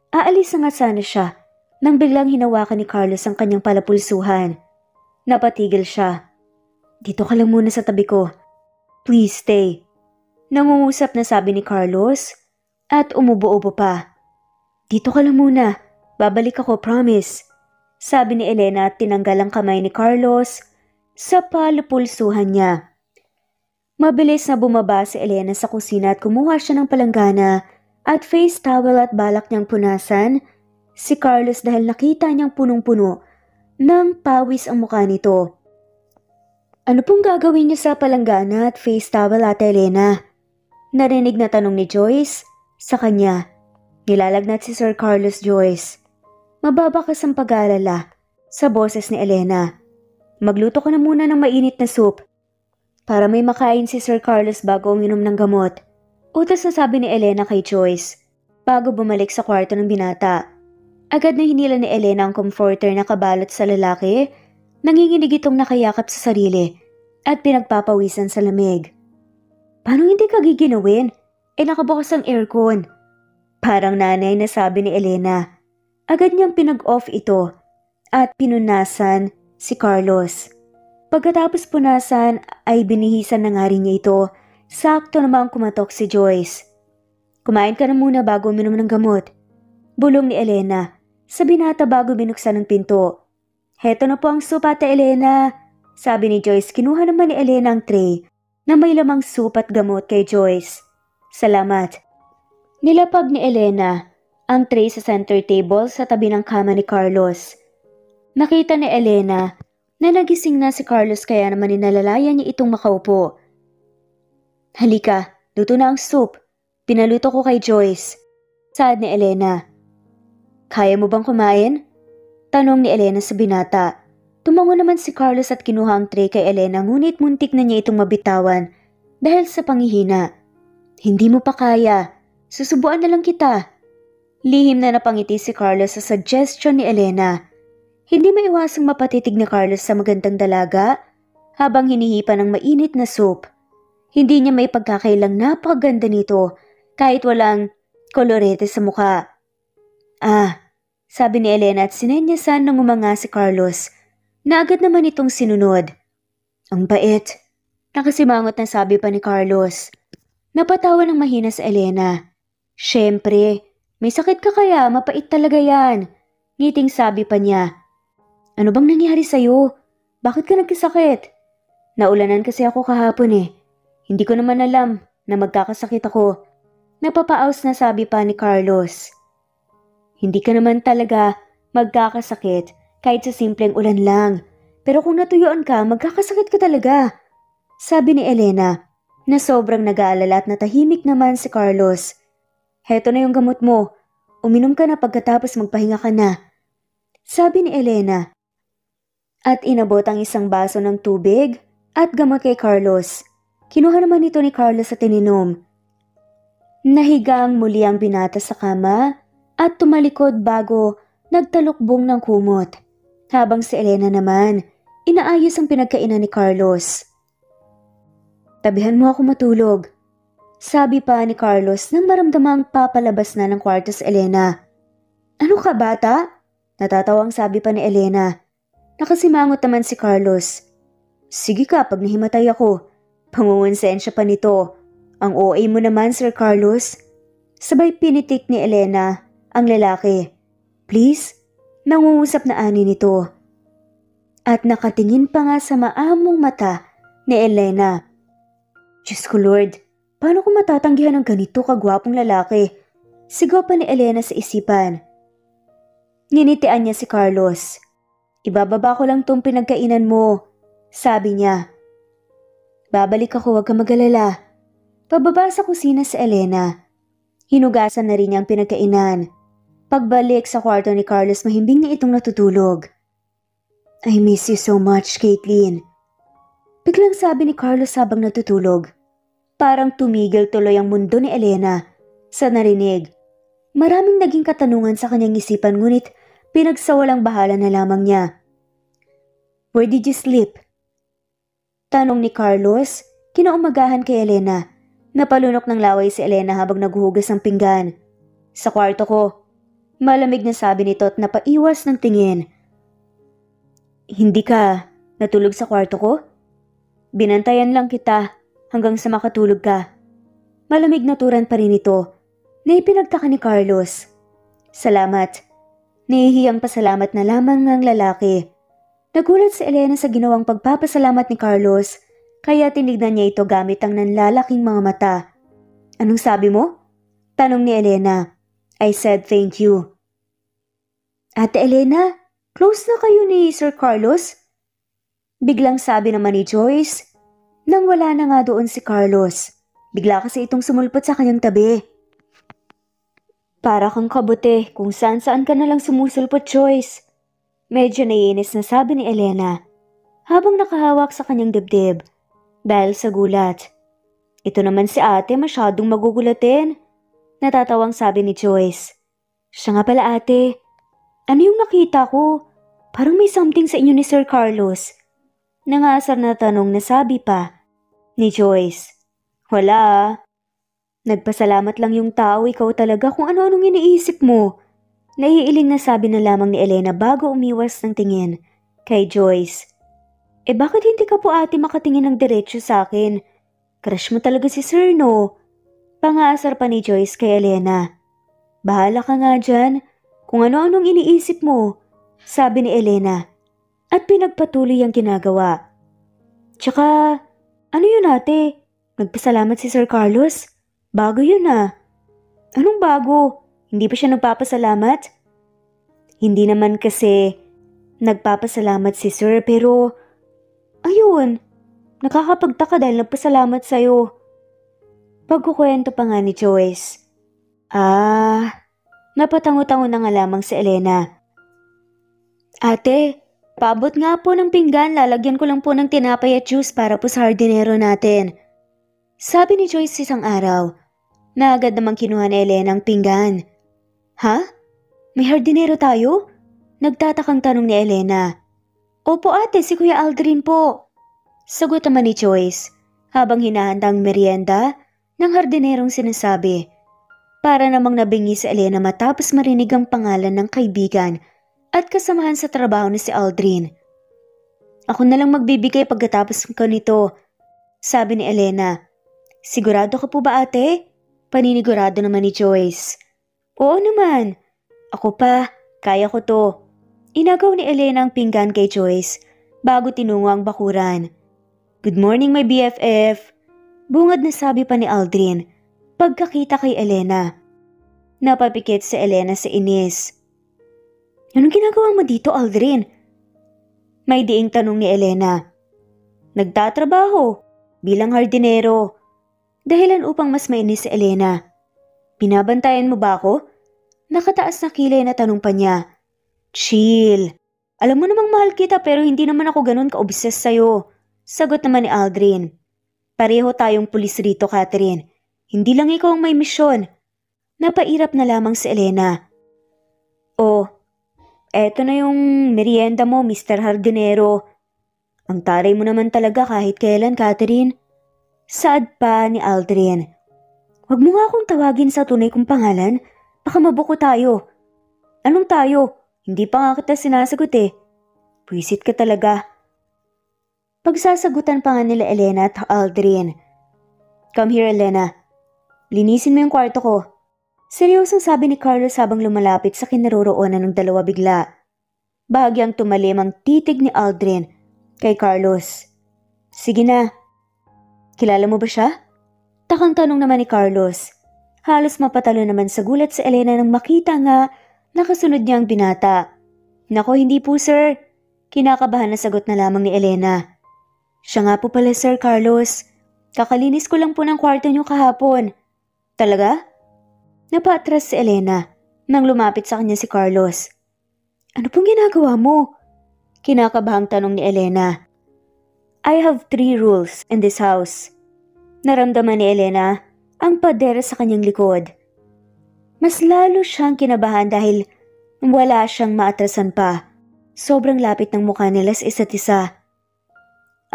Aalis na nga sana siya nang biglang hinawakan ni Carlos ang kanyang palapulsuhan. Napatigil siya. Dito ka lang muna sa tabi ko. Please stay. Nangungusap na sabi ni Carlos at umubo-ubo pa. Dito ka lang muna, babalik ako, promise. Sabi ni Elena at tinanggal ang kamay ni Carlos sa palupulsuhan niya. Mabilis na bumaba si Elena sa kusina at kumuha siya ng palanggana at face towel at balak niyang punasan si Carlos dahil nakita niyang punong-puno ng pawis ang mukha nito. Ano pong gagawin niyo sa palanggana at face towel, Ate Elena? Narinig na tanong ni Joyce sa kanya. Nilalagnat si Sir Carlos, Joyce. Mababakas ang pag-aalala sa boses ni Elena. Magluto ka na muna ng mainit na soup para may makain si Sir Carlos bago uminom ng gamot. Utos na sabi ni Elena kay Joyce bago bumalik sa kwarto ng binata. Agad na hinila ni Elena ang comforter na kabalot sa lalaki. Nanginginig itong nakayakap sa sarili at pinagpapawisan sa lamig. Paano hindi ka giginawin? Nakabukas ang aircon. Parang nanay na sabi ni Elena. Agad niyang pinag-off ito at pinunasan si Carlos. Pagkatapos punasan ay binihisan na nga rin niya ito. Sakto namang kumatok si Joyce. Kumain ka na muna bago uminom ng gamot. Bulong ni Elena sa binata bago binuksan ng pinto. Heto na po ang soup, Ate Elena. Sabi ni Joyce. Kinuha naman ni Elena ang tray na may lamang soup at gamot kay Joyce. Salamat. Nilapag ni Elena ang tray sa center table sa tabi ng kama ni Carlos. Nakita ni Elena na nagising na si Carlos kaya naman inalalayan niya itong makaupo. Halika, luto na ang soup. Pinaluto ko kay Joyce. Saad ni Elena. Kaya mo bang kumain? Tanong ni Elena sa binata. Tumango naman si Carlos at kinuha ang tray kay Elena ngunit muntik na niya itong mabitawan dahil sa pangihina. Hindi mo pa kaya. Susubuan na lang kita. Lihim na napangiti si Carlos sa suggestion ni Elena. Hindi maiwasang mapatitig ni Carlos sa magandang dalaga habang hinihipa ng mainit na soup. Hindi niya may pagkakailang napakaganda nito kahit walang kolorete sa mukha. Sabi ni Elena at sinenyasan ng umanga si Carlos na agad naman itong sinunod. Ang bait. Nakasimangot na sabi pa ni Carlos. Napatawa ng mahina sa Elena. Siyempre, may sakit ka kaya, mapait talaga yan. Ngiting sabi pa niya. Ano bang nangyari sa'yo? Bakit ka nagkasakit? Naulanan kasi ako kahapon eh. Hindi ko naman alam na magkakasakit ako. Napapaos na sabi pa ni Carlos. Hindi ka naman talaga magkakasakit kahit sa simpleng ulan lang. Pero kung natuyuan ka, magkakasakit ka talaga. Sabi ni Elena na sobrang nag-aalala at natahimik naman si Carlos. Heto na yung gamot mo. Uminom ka na pagkatapos magpahinga ka na. Sabi ni Elena. At inabot ang isang baso ng tubig at gamot kay Carlos. Kinuha naman ito ni Carlos at ininom. Nahigang muli ang binata sa kama at tumalikod bago nagtalukbong ng kumot. Habang si Elena naman, inaayos ang pinagkainan ni Carlos. Tabihan mo ako matulog. Sabi pa ni Carlos nang maramdamang papalabas na ng kwarto si Elena. Ano ka bata? Natatawang sabi pa ni Elena. Nakasimangot naman si Carlos. Sige ka pag nahimatay ako. Pangungonsensya pa nito. Ang OA mo naman, Sir Carlos. Sabay pinitik ni Elena ang lalaki. Please? Nangungusap na ani nito. At nakatingin pa nga sa maamong mata ni Elena. Diyos ko Lord, paano ko matatanggihan ng ganito kagwapong lalaki? Sigaw pa ni Elena sa isipan. Ninitian niya si Carlos. Ibababa ko lang tong pinagkainan mo, sabi niya. Babalik ako, huwag ka mag-alala. Pababa sa kusina si Elena. Hinugasan na rin niya ang pinagkainan. Pagbalik sa kwarto ni Carlos, mahimbing na itong natutulog. I miss you so much, Caitlin. Biglang sabi ni Carlos habang natutulog. Parang tumigil tuloy ang mundo ni Elena sa narinig. Maraming naging katanungan sa kanyang isipan ngunit pinagsawalang bahala na lamang niya. Where did you sleep? Tanong ni Carlos, kinaumagahan kay Elena. Napalunok ng laway si Elena habang naghuhugas ng pinggan. Sa kwarto ko. Malamig na sabi nito at napaiwas ng tingin. Hindi ka natulog sa kwarto ko? Binantayan lang kita hanggang sa makatulog ka. Malamig na turan pa rin ito na ipinagtaka ni Carlos. Salamat. Nahihiyang pasalamat na lamang ng lalaki. Nagulat si Elena sa ginawang pagpapasalamat ni Carlos kaya tinignan niya ito gamit ang nanlalaking mga mata. Anong sabi mo? Tanong ni Elena. I said thank you. Ate Elena, close na kayo ni Sir Carlos? Biglang sabi naman ni Joyce. Nang wala na nga doon si Carlos. Bigla kasi itong sumulpot sa kanyang tabi. Para kang kabote kung saan-saan ka nalang sumusulpot, Joyce. Medyo naiinis na sabi ni Elena habang nakahawak sa kanyang dibdib dahil sa gulat. Ito naman si ate masyadong magugulatin. Natatawang sabi ni Joyce. Siya nga pala ate. Ano yung nakita ko? Parang may something sa inyo ni Sir Carlos. Nangasar na tanong na sabi pa ni Joyce. Wala ah. Nagpasalamat lang yung tao, ikaw talaga kung ano-anong iniisip mo. Naiiling na sabi na lamang ni Elena bago umiwas ng tingin kay Joyce. Bakit hindi ka po ate makatingin ng diretsyo sa akin? Crush mo talaga si Sir no? Pangaasar pa ni Joyce kay Elena. Bahala ka nga dyan kung ano-anong iniisip mo, sabi ni Elena. At pinagpatuloy ang ginagawa. Tsaka, ano yun ate? Nagpasalamat si Sir Carlos? Bago yun ah. Anong bago? Hindi pa siya nagpapasalamat? Hindi naman kasi nagpapasalamat si Sir pero ayun, nakakapagtaka dahil nagpasalamat sa'yo. Pagkukwento pa nga ni Joyce. Napatango-tango na nga lamang si Elena. Ate, paabot nga po ng pinggan, lalagyan ko lang po ng tinapay at juice para po sa hardinero natin. Sabi ni Joyce isang araw. Na agad namang kinuha ni Elena ang pinggan. Ha? May hardinero tayo? Nagtatakang tanong ni Elena. Opo ate, si Kuya Aldrin po. Sagot naman ni Joyce habang hinahanda ang merienda ng hardinerong sinasabi. Para namang nabingi si Elena matapos marinig ang pangalan ng kaibigan at kasamahan sa trabaho ni si Aldrin. Ako na lang magbibigay pagkatapos ko nito, sabi ni Elena. Sigurado ka po ba ate? Paninigurado naman ni Joyce. Oo naman. Ako pa, kaya ko to. Inagaw ni Elena ang pinggan kay Joyce bago tinungo ang bakuran. Good morning my BFF. Bungad na sabi pa ni Aldrin pagkakita kay Elena. Napapikit si Elena sa inis. Anong ginagawa mo dito Aldrin? May diing tanong ni Elena. Nagtatrabaho bilang hardinero. Dahilan upang mas mainis si Elena. Binabantayan mo ba ako? Nakataas na kilay na tanong pa niya. Chill. Alam mo namang mahal kita pero hindi naman ako ganun ka-obsess sa'yo. Sagot naman ni Aldrin. Pareho tayong pulis rito, Catherine. Hindi lang ikaw ang may misyon. Napairap na lamang si Elena. Oh, eto na yung merienda mo, Mr. Hardinero. Ang taray mo naman talaga kahit kailan, Catherine. Saad pa ni Aldrin. Huwag mo nga akong tawagin sa tunay kong pangalan. Baka mabuko tayo. Anong tayo? Hindi pa nga kita sinasagot eh. Pwisit ka talaga. Pagsasagutan pa nga nila Elena at Aldrin. Come here, Elena. Linisin mo yung kwarto ko. Seryosong sabi ni Carlos habang lumalapit sa kinaroroonan ng dalawa bigla. Bahagyang tumalim ang titig ni Aldrin kay Carlos. Sige na. Kilala mo ba siya? Takang tanong naman ni Carlos. Halos mapatalo naman sa gulat si Elena nang makita nga nakasunod niya ang binata. Nako, hindi po sir. Kinakabahan na sagot na lamang ni Elena. Siya nga po pala Sir Carlos. Kakalinis ko lang po ng kwarto niyo kahapon. Talaga? Napaatras si Elena nang lumapit sa kanya si Carlos. Ano pong ginagawa mo? Kinakabahang tanong ni Elena. I have 3 rules in this house. Naramdaman ni Elena ang pader sa kanyang likod. Mas lalo siyang kinabahan dahil wala siyang maatrasan pa. Sobrang lapit ng mukha nila sa isa't isa.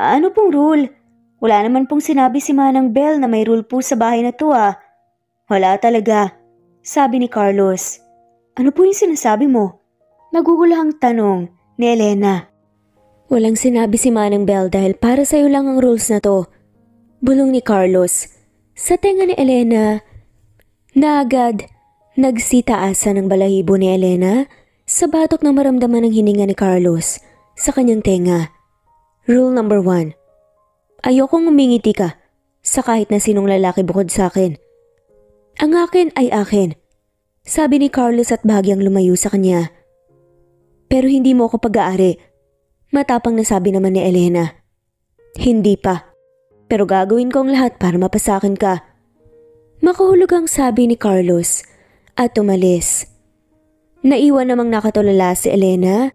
Ano pong rule? Wala naman pong sinabi si Manang Bell na may rule po sa bahay na to ah. Wala talaga, sabi ni Carlos. Ano po yung sinasabi mo? Nagugulahang tanong ni Elena. Walang sinabi si Manang Bell dahil para sa'yo lang ang rules na to. Bulong ni Carlos. Sa tenga ni Elena, na agad nagsitaasan ng balahibo ni Elena sa batok ng maramdaman ng hininga ni Carlos sa kanyang tenga. Rule number 1. Ayokong umingiti ka sa kahit na sinong lalaki bukod sa akin. Ang akin ay akin, sabi ni Carlos at bahagyang lumayo sa kanya. Pero hindi mo ako pag-aari, matapang na sabi naman ni Elena. Hindi pa, pero gagawin ko ang lahat para mapasakin ka. Makahulog ang sabi ni Carlos at umalis. Naiwan namang nakatulala si Elena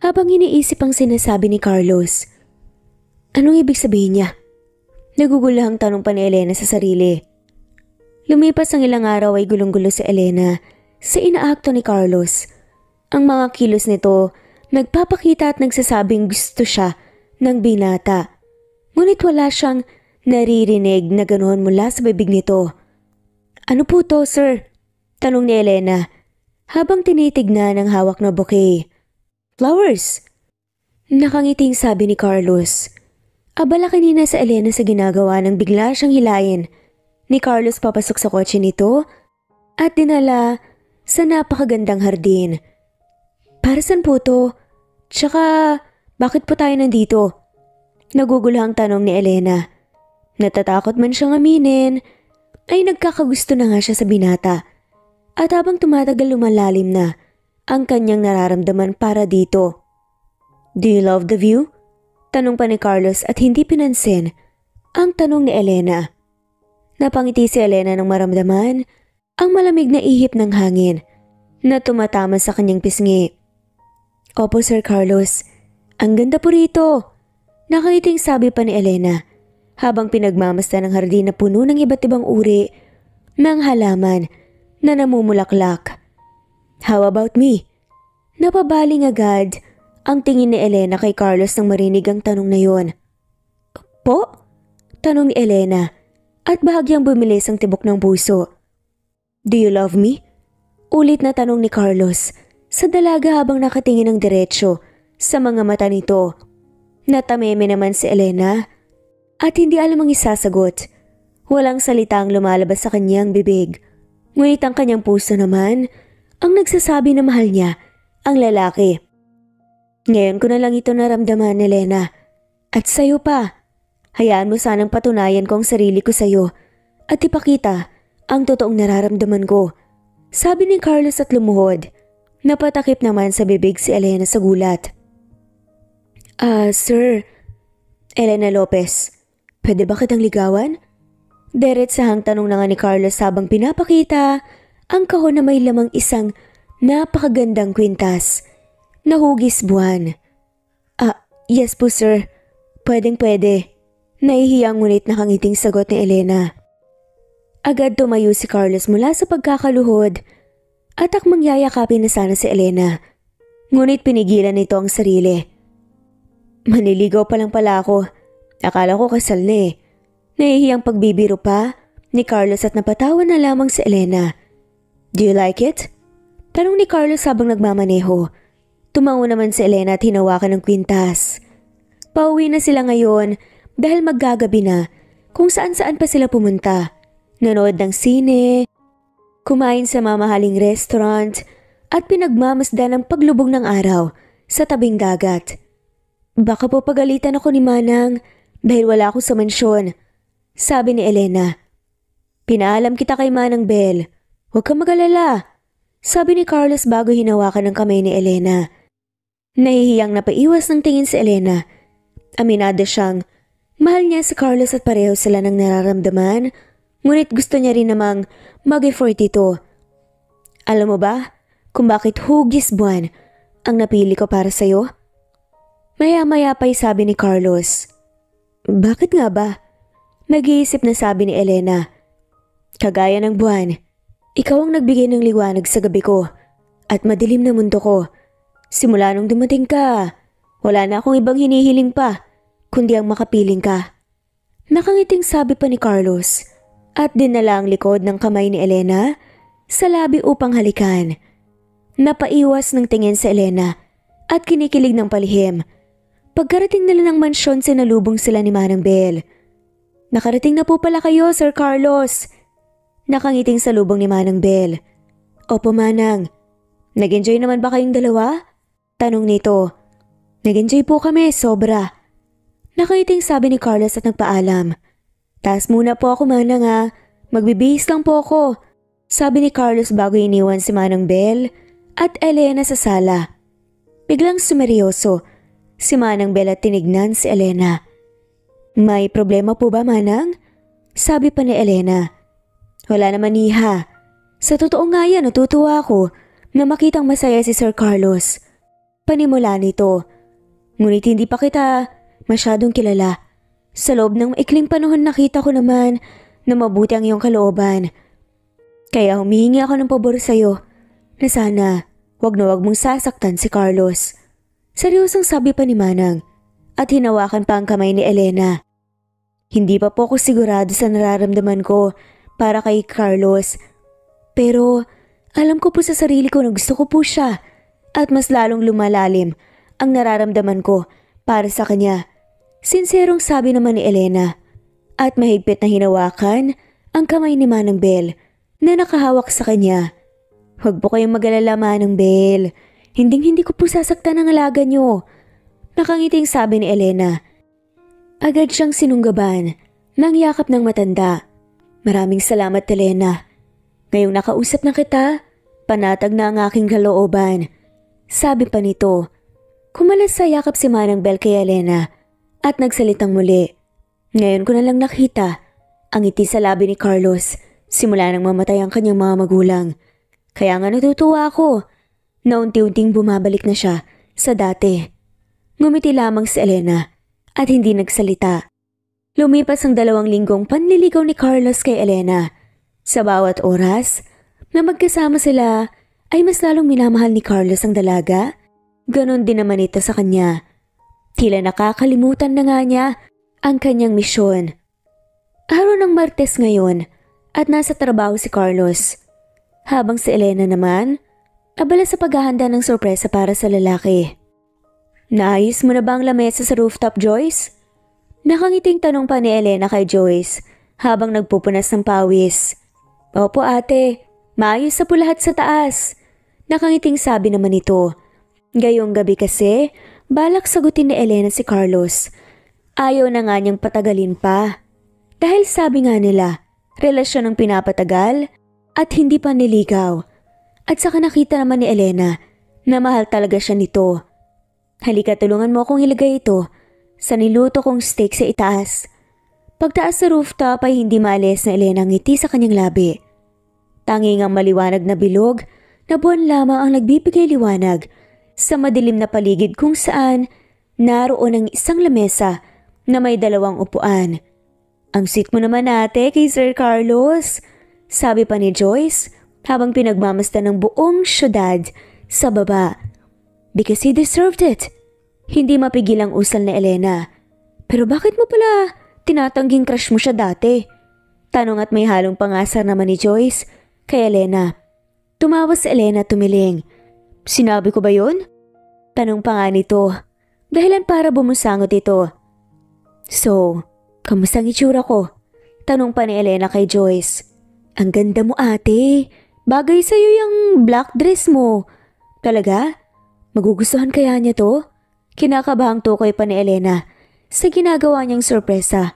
habang iniisip ang sinasabi ni Carlos. Anong ibig sabihin niya? Nagugulahang tanong pa ni Elena sa sarili. Lumipas ang ilang araw ay gulong-gulo si Elena sa inaakto ni Carlos. Ang mga kilos nito nagpapakita at nagsasabing gusto siya ng binata. Ngunit wala siyang naririnig na ganoon mula sa bibig nito. Ano po to, sir? Tanong ni Elena habang tinitignan ang hawak na bouquet. Flowers! Nakangiting sabi ni Carlos. Abala kanina sa Elena sa ginagawa nang bigla siyang hilayin ni Carlos papasok sa kotse nito at dinala sa napakagandang hardin. Para saan po to? Tsaka, bakit po tayo nandito? Naguguluhang tanong ni Elena. Natatakot man siyang aminin, ay nagkakagusto na nga siya sa binata. At habang tumatagal lumalalim na ang kanyang nararamdaman para dito. Do you love the view? Tanong pa ni Carlos at hindi pinansin ang tanong ni Elena. Napangiti si Elena nang maramdaman ang malamig na ihip ng hangin na tumatama sa kanyang pisngi. Opo, Sir Carlos. Ang ganda po rito. Nakangiting sabi pa ni Elena habang pinagmamasdan ng hardin na puno ng iba't ibang uri ng halaman na namumulaklak. How about me? Napabaling agad ang tingin ni Elena kay Carlos nang marinig ang tanong na yon. Po? Tanong ni Elena at bahagyang bumilis ang tibok ng puso. Do you love me? Ulit na tanong ni Carlos sa dalaga habang nakatingin ng diretsyo sa mga mata nito. Natameme naman si Elena at hindi alam ang isasagot. Walang salita ang lumalabas sa kanyang bibig. Ngunit ang kanyang puso naman ang nagsasabi na mahal niya ang lalaki. Ngayon ko na lang ito naramdaman, Elena. At sa'yo pa. Hayaan mo sanang patunayan ko ang sarili ko sa'yo at ipakita ang totoong nararamdaman ko. Sabi ni Carlos at lumuhod. Napatakip naman sa bibig si Elena sa gulat. Sir, Elena Lopez, pwede ba kitang ligawan? Diretsahang tanong na nga ni Carlos habang pinapakita ang kahon na may lamang isang napakagandang kwintas. Nahugis buwan. Yes po sir. Pwedeng pwede. Nahihiyang ngunit nakangiting sagot ni Elena. Agad tumayo si Carlos mula sa pagkakaluhod at akmang yayakapin na sana si Elena. Ngunit pinigilan nito ang sarili. Maniligaw pa lang pala ako. Akala ko kasal na eh. Nahihiyang pagbibiro pa ni Carlos at napatawa na lamang si Elena. Do you like it? Tanong ni Carlos habang nagmamaneho. Tumango naman si Elena at hinawakan ng kwintas. Pauwi na sila ngayon dahil maggagabi na kung saan-saan pa sila pumunta. Nanood ng sine, kumain sa mamahaling restaurant at pinagmamasdan ng paglubog ng araw sa tabing dagat. Baka po pagalitan ako ni Manang dahil wala ako sa mansyon, sabi ni Elena. Pinaalam kita kay Manang Bel. Huwag kang mag-alala, sabi ni Carlos bago hinawakan ng kamay ni Elena. Nahihiyang napaiwas ng tingin si Elena. Aminado siyang mahal niya si Carlos at pareho sila ng nararamdaman, ngunit gusto niya rin namang mag-effort ito. Alam mo ba kung bakit hugis buwan ang napili ko para sa'yo? Maya-maya pa'y sabi ni Carlos. Bakit nga ba? Nag-iisip na sabi ni Elena. Kagaya ng buwan, ikaw ang nagbigay ng liwanag sa gabi ko at madilim na mundo ko. Simula nung dumating ka, wala na akong ibang hinihiling pa, kundi ang makapiling ka. Nakangiting sabi pa ni Carlos at dinala ang likod ng kamay ni Elena sa labi upang halikan. Napaiwas ng tingin sa Elena at kinikilig ng palihim. Pagkarating nila ng mansyon, sinalubong sila ni Manang Bel. Nakarating na po pala kayo, Sir Carlos. Nakangiting salubong ni Manang Bel. Opo, Manang. Nag-enjoy naman ba kayong dalawa? Tanong nito. Nag-enjoy po kami, sobra. Nakangiting sabi ni Carlos at nagpaalam. Taas muna po ako, Manang ha. Magbibihis lang po ako. Sabi ni Carlos bago iniwan si Manang Bel at Elena sa sala. Biglang sumeryoso si Manang Bel at tinignan si Elena. May problema po ba, Manang? Sabi pa ni Elena. Wala naman, Iha. Sa totoo nga yan, natutuwa ako na makitang masaya si Sir Carlos. Panimula nito. Ngunit hindi pa kita masyadong kilala. Sa loob ng maikling panahon nakita ko naman na mabuti ang iyong kalooban. Kaya humihingi ako ng pabor sa'yo na sana wag na wag mong sasaktan si Carlos. Seryosong sabi pa ni Manang at hinawakan pa ang kamay ni Elena. Hindi pa po ako sigurado sa nararamdaman ko para kay Carlos. Pero alam ko po sa sarili ko na gusto ko po siya at mas lalong lumalalim ang nararamdaman ko para sa kanya. Sinserong sabi naman ni Elena at mahigpit na hinawakan ang kamay ni Manang Bel na nakahawak sa kanya. Huwag po kayong mag-alala, Manang Bel. Hindi ko po sasaktan ang alaga niyo. Nakangiting sabi ni Elena. Agad siyang sinunggaban ng yakap ng matanda. Maraming salamat, Elena. Ngayong nakausap na kita, panatag na ang aking kalooban. Sabi pa nito. Kumalas sa yakap si Manang Bel kay Elena at nagsalitang muli. Ngayon ko na lang nakita ang ngiti sa labi ni Carlos simula nang mamatay ang kanyang mga magulang. Kaya nga natutuwa ako na unti-unting bumabalik na siya sa dati. Ngumiti lamang si Elena at hindi nagsalita. Lumipas ang 2 linggong panliligaw ni Carlos kay Elena. Sa bawat oras na magkasama sila ay mas lalong minamahal ni Carlos ang dalaga. Ganon din naman ito sa kanya. Tila nakakalimutan na nga niya ang kanyang misyon. Araw ng Martes ngayon at nasa trabaho si Carlos. Habang si Elena naman, abala sa paghahanda ng sorpresa para sa lalaki. Naayos mo na ba ang lamesa sa rooftop, Joyce? Nakangiting tanong pa ni Elena kay Joyce habang nagpupunas ng pawis. Opo ate, maayos sa po lahat sa taas. Nakangiting sabi naman ito. Gayong gabi kasi, balak sagutin ni Elena si Carlos. Ayaw na nga niyang patagalin pa. Dahil sabi nga nila, relasyon ang pinapatagal at hindi pa niligaw. At saka nakita naman ni Elena na mahal talaga siya nito. Halika, tulungan mo akong ilagay ito sa niluto kong steak sa itaas. Pagtaas sa rooftop ay hindi maalis na Elena ang ngiti sa kanyang labi. Tanging ang maliwanag na bilog na buwan lamang ang nagbibigay liwanag sa madilim na paligid kung saan naroon ang isang lamesa na may 2 upuan. Ang sweet mo naman ate kay Sir Carlos, sabi pa ni Joyce habang pinagmamasdan ng buong syudad sa baba. Because he deserved it. Hindi mapigil ang usal ni Elena. Pero bakit mo pala tinatangging crush mo siya dati? Tanong at may halong pangasar naman ni Joyce kay Elena. Tumawa si Elena tumiling. Sinabi ko ba yun? Tanong pa nga nito. Dahilan para bumusangot ito. So, kamusta ang itsura ko? Tanong pa ni Elena kay Joyce. Ang ganda mo ate. Bagay sa'yo yung black dress mo. Talaga? Magugustuhan kaya niya to? Kinakabahang tukoy pa ni Elena sa ginagawa niyang sorpresa.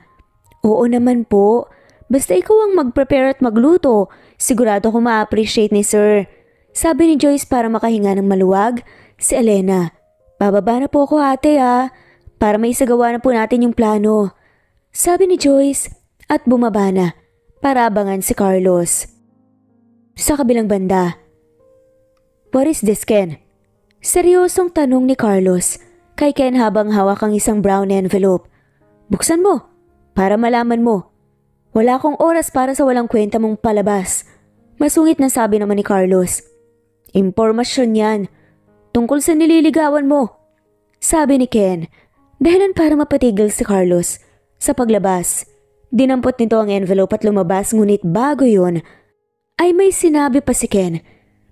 Oo naman po. Basta ikaw ang mag-prepare at magluto. Sigurado ko ma-appreciate ni Sir. Sabi ni Joyce para makahinga ng maluwag si Elena. Bababa na po ako ate para may isagawa na po natin yung plano. Sabi ni Joyce at bumaba na para abangan si Carlos. Sa kabilang banda. What is this, Ken? Seryosong tanong ni Carlos kay Ken habang hawak ang isang brown envelope. Buksan mo para malaman mo. Wala akong oras para sa walang kwenta mong palabas. Masungit na sabi naman ni Carlos. Impormasyon yan. Tungkol sa nililigawan mo. Sabi ni Ken. Dahilan para mapatigil si Carlos sa paglabas. Dinampot nito ang envelope at lumabas ngunit bago yun ay may sinabi pa si Ken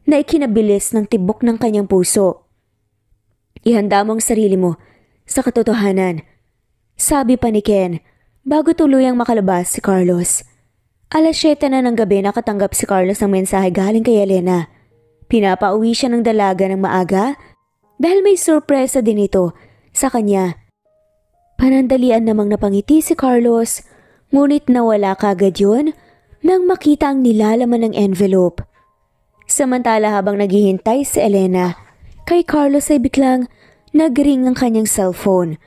na ikinabilis ng tibok ng kanyang puso. Ihanda mo ang sarili mo sa katotohanan. Sabi pa ni Ken bago tuluyang makalabas si Carlos. 7:00 na ng gabi nakatanggap si Carlos ng mensahe galing kay Elena. Pinapauwi siya ng dalaga ng maaga dahil may sorpresa din ito sa kanya. Panandalian namang napangiti si Carlos, ngunit nawala kagad yun nang makita ang nilalaman ng envelope. Samantala habang naghihintay si Elena, kay Carlos ay biglang nag-ring ang kanyang cellphone.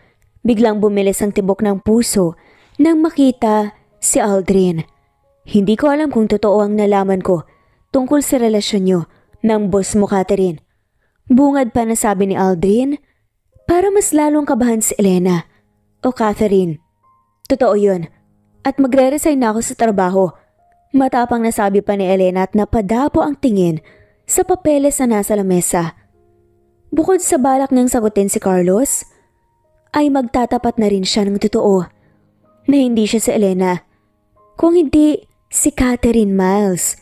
Biglang bumilis ang tibok ng puso nang makita si Aldrin. Hindi ko alam kung totoo ang nalaman ko tungkol sa relasyon niyo ng boss mo, Catherine. Bungad pa na sabi ni Aldrin para mas lalong kabahan si Elena. O Catherine, totoo yun at magre-resign na ako sa trabaho. Matapang na sabi pa ni Elena at napadapo ang tingin sa papeles na nasa lamesa. Bukod sa balak niyang sagutin si Carlos, ay magtatapat na rin siya ng totoo na hindi siya si Elena. Kung hindi si Catherine Miles,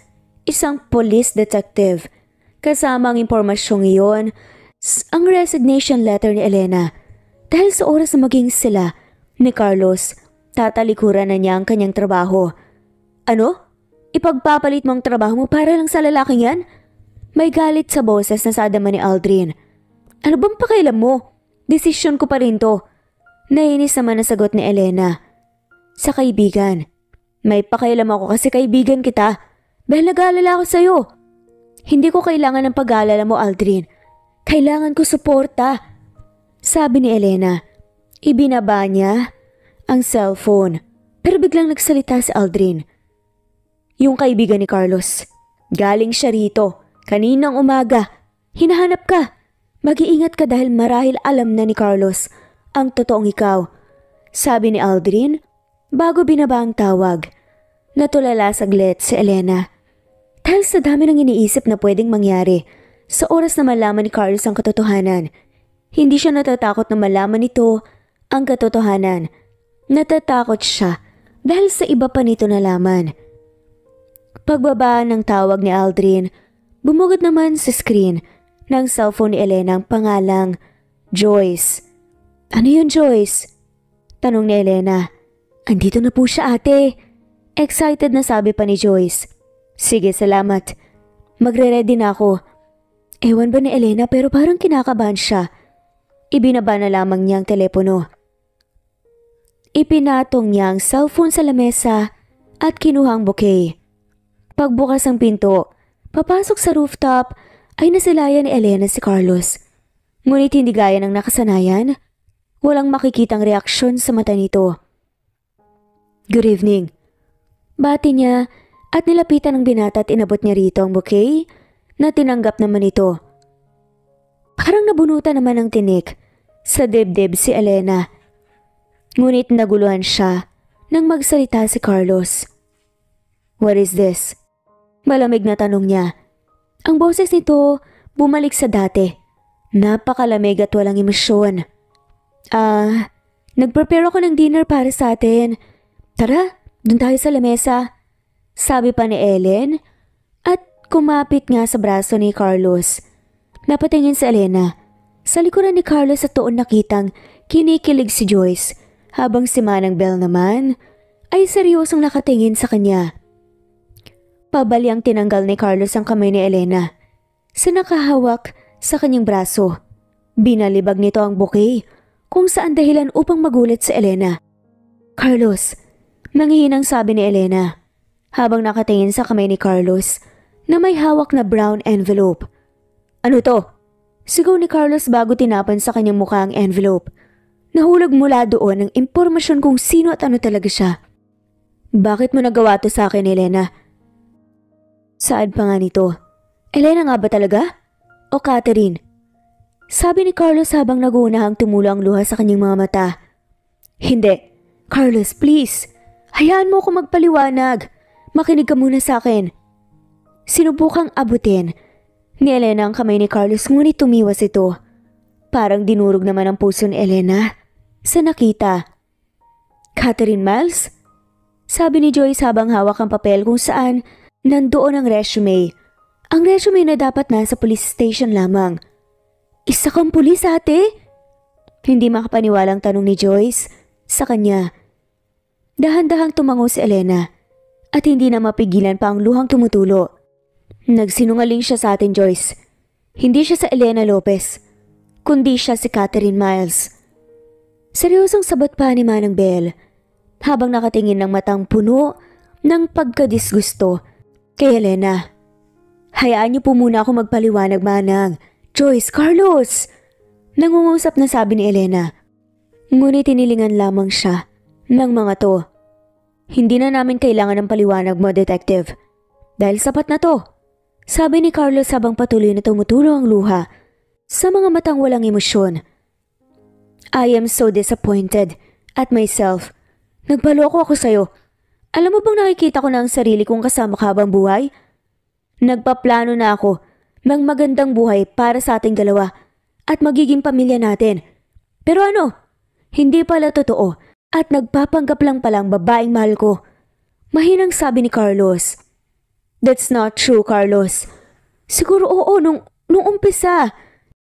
isang police detective. Kasama ang impormasyong iyon, ang resignation letter ni Elena. Dahil sa oras na maging sila ni Carlos, tatalikuran na niya ang kanyang trabaho. Ano? Ipagpapalit mo ang trabaho mo para lang sa lalaking yan? May galit sa boses na sadama ni Aldrin. Ano bang pakialam mo? Desisyon ko pa rin to. Nainis naman ang sagot ni Elena. Sa kaibigan. May pakialam ako kasi kaibigan kita. Dahil nag-aalala ako sa'yo. Hindi ko kailangan ng pag-aalala mo, Aldrin. Kailangan ko suporta. Sabi ni Elena. Ibinaba niya ang cellphone. Pero biglang nagsalita si Aldrin. Yung kaibigan ni Carlos. Galing siya rito. Kaninang umaga. Hinahanap ka. Mag-iingat ka dahil marahil alam na ni Carlos ang totoong ikaw. Sabi ni Aldrin bago binaba ang tawag. Natulala saglit si Elena. Dahil sa dami ng iniisip na pwedeng mangyari, sa oras na malaman ni Carlos ang katotohanan, hindi siya natatakot na malaman nito ang katotohanan. Natatakot siya dahil sa iba pa nito nalaman. Pagbaba ng tawag ni Aldrin, bumugod naman sa screen ng cellphone ni Elena ang pangalang Joyce. Ano yun, Joyce? Tanong ni Elena. Andito na po siya, ate. Excited na sabi pa ni Joyce. Sige, salamat. Magre-ready na ako. Ewan ba ni Elena pero parang kinakabahan siya. Ibinaba na lamang niya ang telepono. Ipinatong niya ang cellphone sa lamesa at kinuha ang bouquet. Pagbukas ng pinto, papasok sa rooftop ay nasilayan ni Elena si Carlos. Ngunit hindi gaya ng nakasanayan, walang makikitang reaksyon sa mata nito. Good evening. Bati niya at nilapitan ng binata at inabot niya rito ang bouquet na tinanggap naman ito. Parang nabunutan naman ng tinik sa dibdib si Elena. Ngunit naguluhan siya nang magsalita si Carlos. What is this? Malamig na tanong niya. Ang boses nito bumalik sa dati. Napakalamig at walang emosyon. Nag-prepare ako ng dinner para sa atin. Tara, dun tayo sa lamesa. Sabi pa ni Ellen at kumapit nga sa braso ni Carlos. Napatingin si Elena. Sa likuran ni Carlos at doon nakitang kinikilig si Joyce habang si Manang Bell naman ay seryosong nakatingin sa kanya. Pabali ang tinanggal ni Carlos ang kamay ni Elena. Sa nakahawak sa kanyang braso. Binalibag nito ang bouquet kung saan dahilan upang magulat si Elena. Carlos, nangihinang sabi ni Elena habang nakatingin sa kamay ni Carlos na may hawak na brown envelope. Ano to? Sigaw ni Carlos bago tinapan sa kanyang mukha ang envelope. Nahulog mula doon ang impormasyon kung sino at ano talaga siya. Bakit mo nagawa to sa akin, Elena? Saan pa nga nito? Elena nga ba talaga? O Catherine? Sabi ni Carlos habang nagunahang tumulo ang luha sa kanyang mga mata. Hindi. Carlos, please. Hayaan mo ako magpaliwanag. Makinig ka muna sa akin. Sinubukang abutin ni Elena ang kamay ni Carlos ngunit tumiwas ito. Parang dinurog naman ang puso ni Elena sa nakita. Catherine Miles? Sabi ni Joyce habang hawak ang papel kung saan nandoon ang resume. Ang resume na dapat nasa police station lamang. Isa kang pulis, ate? Hindi makapaniwalang tanong ni Joyce sa kanya. Dahan-dahang tumango si Elena at hindi na mapigilan pa ang luhang tumutulo. Nagsinungaling siya sa atin, Joyce. Hindi siya sa Elena Lopez, kundi siya si Catherine Miles. Seryosong sabat pa ni Manang Bell habang nakatingin ng matang puno ng pagkadisgusto kay Elena. Hayaan niyo po muna ako magpaliwanag, Manang. Joyce, Carlos! Nangungusap na sabi ni Elena. Ngunit tinilingan lamang siya ng mga to. Hindi na namin kailangan ng paliwanag mo, Detective. Dahil sapat na to. Sabi ni Carlos habang patuloy na tumutulo ang luha sa mga matang walang emosyon. I am so disappointed at myself. Nagbaloko ako sa'yo. Alam mo bang nakikita ko na ang sarili kong kasama ka habang buhay? Nagpaplano na ako ng magandang buhay para sa ating dalawa at magiging pamilya natin. Pero ano? Hindi pala totoo at nagpapanggap lang palang babaeng mahal ko. Mahinang sabi ni Carlos. That's not true, Carlos. Siguro oo nung umpisa.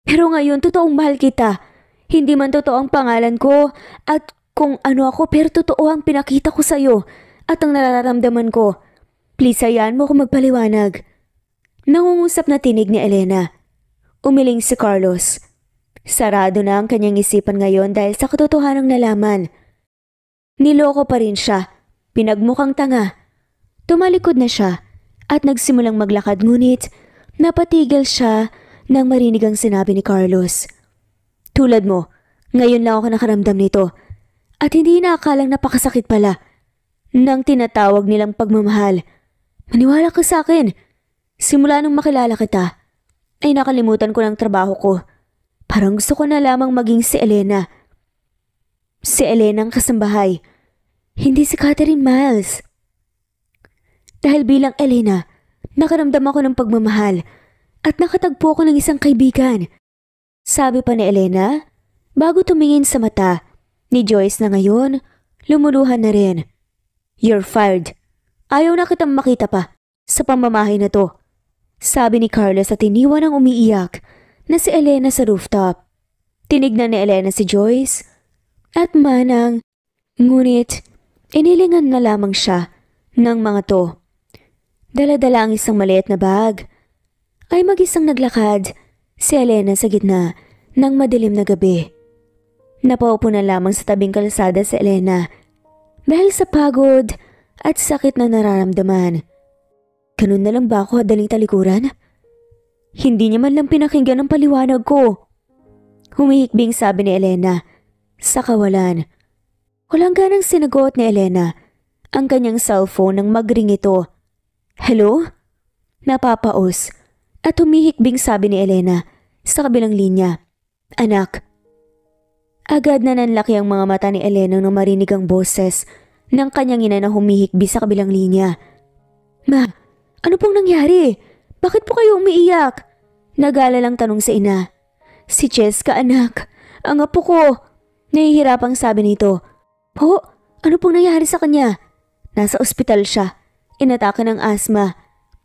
Pero ngayon totoong mahal kita. Hindi man totoo ang pangalan ko at kung ano ako pero totoo ang pinakita ko sa'yo at ang nararamdaman ko. Please hayaan mo ako magpaliwanag. Nangungusap na tinig ni Elena. Umiling si Carlos. Sarado na ang kanyang isipan ngayon dahil sa katotohanang nalaman. Niloko pa rin siya. Pinagmukhang tanga. Tumalikod na siya at nagsimulang maglakad ngunit napatigil siya nang marinig ang sinabi ni Carlos. Tulad mo, ngayon lang ako nakaramdam nito at hindi naakalang napakasakit pala ng tinatawag nilang pagmamahal. Maniwala ka sa akin. Simula nung makilala kita, ay nakalimutan ko ng trabaho ko. Parang gusto ko na lamang maging si Elena. Si Elena ang kasambahay, hindi si Catherine Miles. Dahil bilang Elena, nakaramdam ako ng pagmamahal at nakatagpo ako ng isang kaibigan. Sabi pa ni Elena, bago tumingin sa mata ni Joyce na ngayon, lumuluhan na rin. You're fired. Ayaw na kitang makita pa sa pamamahay na to. Sabi ni Carlos at iniwan ang umiiyak na si Elena sa rooftop. Tinignan ni Elena si Joyce at Manang, ngunit inilingan na lamang siya ng mga to. Dala-dala ang isang maliit na bag. Ay mag-isang naglakad si Elena sa gitna ng madilim na gabi. Napaupo na lamang sa tabing kalsada si Elena dahil sa pagod at sakit na nararamdaman. Ganun na lang ba ako daling talikuran? Hindi niya man lang pinakinggan ang paliwanag ko. Humihikbing sabi ni Elena sa kawalan. Walang ganang sinagot ni Elena ang kanyang cellphone nang magring ito. Hello? Napapaos. At humihikbing sabi ni Elena sa kabilang linya. Anak. Agad na nanlaki ang mga mata ni Elena nang marinig ang boses ng kanyang ina na humihikbi sa kabilang linya. Ma, ano pong nangyari? Bakit po kayo umiiyak? Nag-aalalang tanong sa ina. Si Cheska, anak. Ang apo ko. Nahihirapang sabi nito. Po, ano pong nangyari sa kanya? Nasa ospital siya. Inatake ng asma.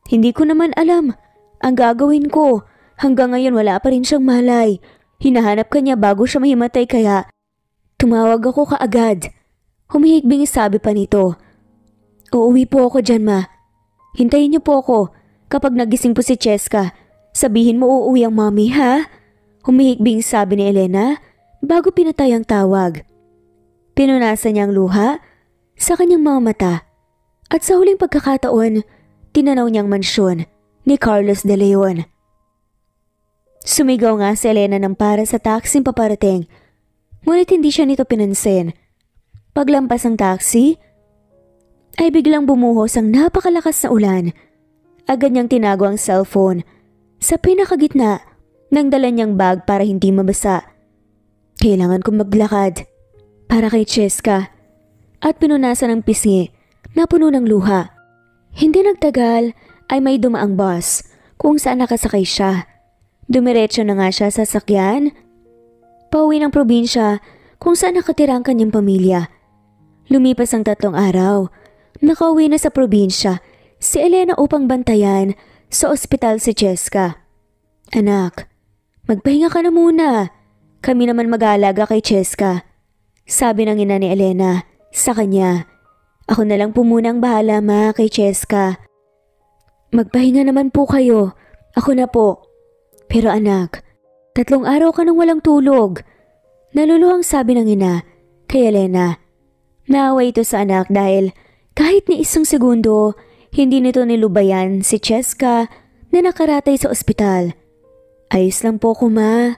Hindi ko naman alam. Ang gagawin ko, hanggang ngayon wala pa rin siyang malay. Hinahanap ka niya bago siya mahimatay kaya tumawag ako kaagad. Humihikbing sabi pa nito. Uuwi po ako dyan, ma. Hintayin niyo po ako. Kapag nagising po si Cheska, sabihin mo uuwi ang mommy, ha? Humihikbing sabi ni Elena bago pinatay ang tawag. Pinunasan niya ang luha sa kanyang mga mata at sa huling pagkakataon, tinanaw niyang mansyon ni Carlos De Leon. Sumigaw nga si Elena ng para sa taxing paparating, ngunit hindi siya nito pinansin. Paglampas ng taxi, ay biglang bumuhos ang napakalakas na ulan. Agad niyang tinago ang cellphone sa pinakagitna ng dala niyang bag para hindi mabasa. Kailangan kong maglakad para kay Cheska at pinunasan ng pisngi na puno ng luha. Hindi nagtagal ay may dumaang bus kung saan nakasakay siya. Dumiretso na nga siya sa sasakyan. Pauwi ng probinsya kung saan nakatira ang kanyang pamilya. Lumipas ang 3 araw. Nakauwi na sa probinsya si Elena upang bantayan sa ospital si Cheska. Anak, magpahinga ka na muna. Kami naman mag-aalaga kay Cheska. Sabi ng ina ni Elena sa kanya. Ako na lang po munang bahala ma kay Cheska. Magpahinga naman po kayo. Ako na po. Pero anak, 3 araw ka nang walang tulog. Naluluhang sabi ng ina kay Elena. Naawa ito sa anak dahil kahit ni isang segundo, hindi nito nilubayan si Cheska na nakaratay sa ospital. Ayos lang po ko ma.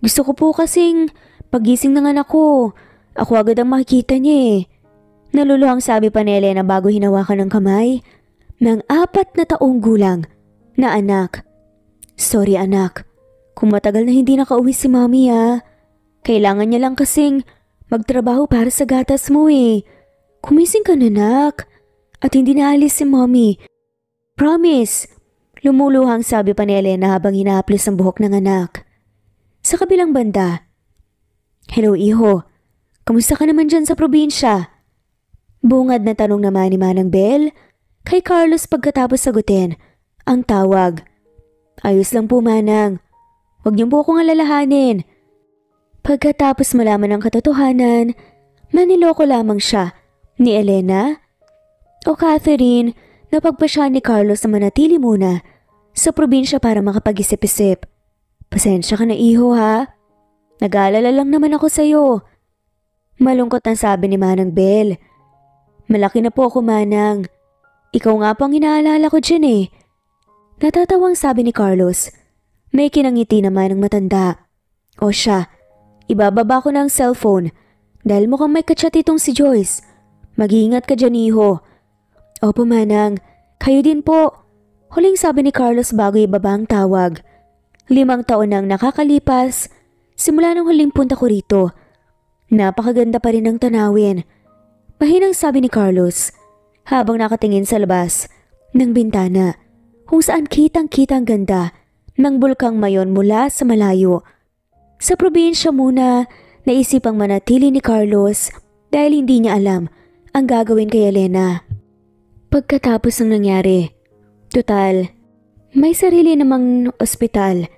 Gusto ko po kasing pagising ng anak ko, ako agad ang makikita niya eh. Naluluhang sabi pa ni Elena bago hinawakan ng kamay ng 4 na taong gulang na anak. Sorry anak, kung matagal na hindi nakauwi si mommy ha. Kailangan niya lang kasing magtrabaho para sa gatas mo eh. Kumising ka na anak. At hindi naalis si mommy. Promise. Lumuluhang sabi pa ni Elena habang hinahaplos ang buhok ng anak. Sa kabilang banda. Hello iho. Kamusta ka naman dyan sa probinsya? Bungad na tanong naman ni Manang Bel kay Carlos pagkatapos sagutin ang tawag. Ayos lang po Manang. Huwag niyo po akong alalahanin. Pagkatapos malaman ang katotohanan, maniloko lamang siya ni Elena o Catherine na pagpasya ni Carlos na manatili muna sa probinsya para makapag-isip-isip. Pasensya ka na iho ha. Nag-aalala lang naman ako sa'yo. Malungkot ang sabi ni Manang Bel. Malaki na po ako Manang. Ikaw nga pang inaalala ko dyan eh. Natatawang sabi ni Carlos. May kinangiti naman ng matanda. O siya, ibababa ko na ang cellphone dahil mukhang may kachat itong si Joyce. Mag-iingat ka dyan iho. Opo Manang, kayo din po. Huling sabi ni Carlos bago ibaba ang tawag. 5 taon nang nakakalipas simula nung huling punta ko rito. Napakaganda pa rin ng tanawin. Mahinang sabi ni Carlos habang nakatingin sa labas ng bintana kung saan kitang-kita ang ganda ng bulkang Mayon mula sa malayo. Sa probinsya muna, naisipang manatili ni Carlos dahil hindi niya alam ang gagawin kay Elena. Pagkatapos ng nangyari, total, may sarili namang ospital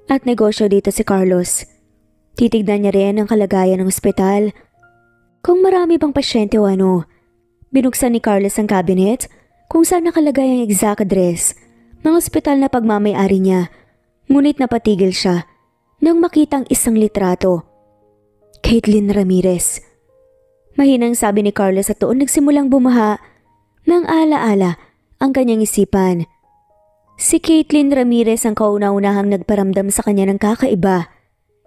at negosyo dito si Carlos. Titignan niya rin ang kalagayan ng ospital. Kung marami bang pasyente o ano, binuksan ni Carlos ang cabinet kung saan nakalagay ang exact address ng ospital na pagmamay-ari niya. Ngunit napatigil siya nang makitang isang litrato. Caitlin Ramirez. Mahinang sabi ni Carlos at doon nagsimulang bumaha ng ala-ala ang kanyang isipan. Si Caitlin Ramirez ang kauna-unahang nagparamdam sa kanya ng kakaiba.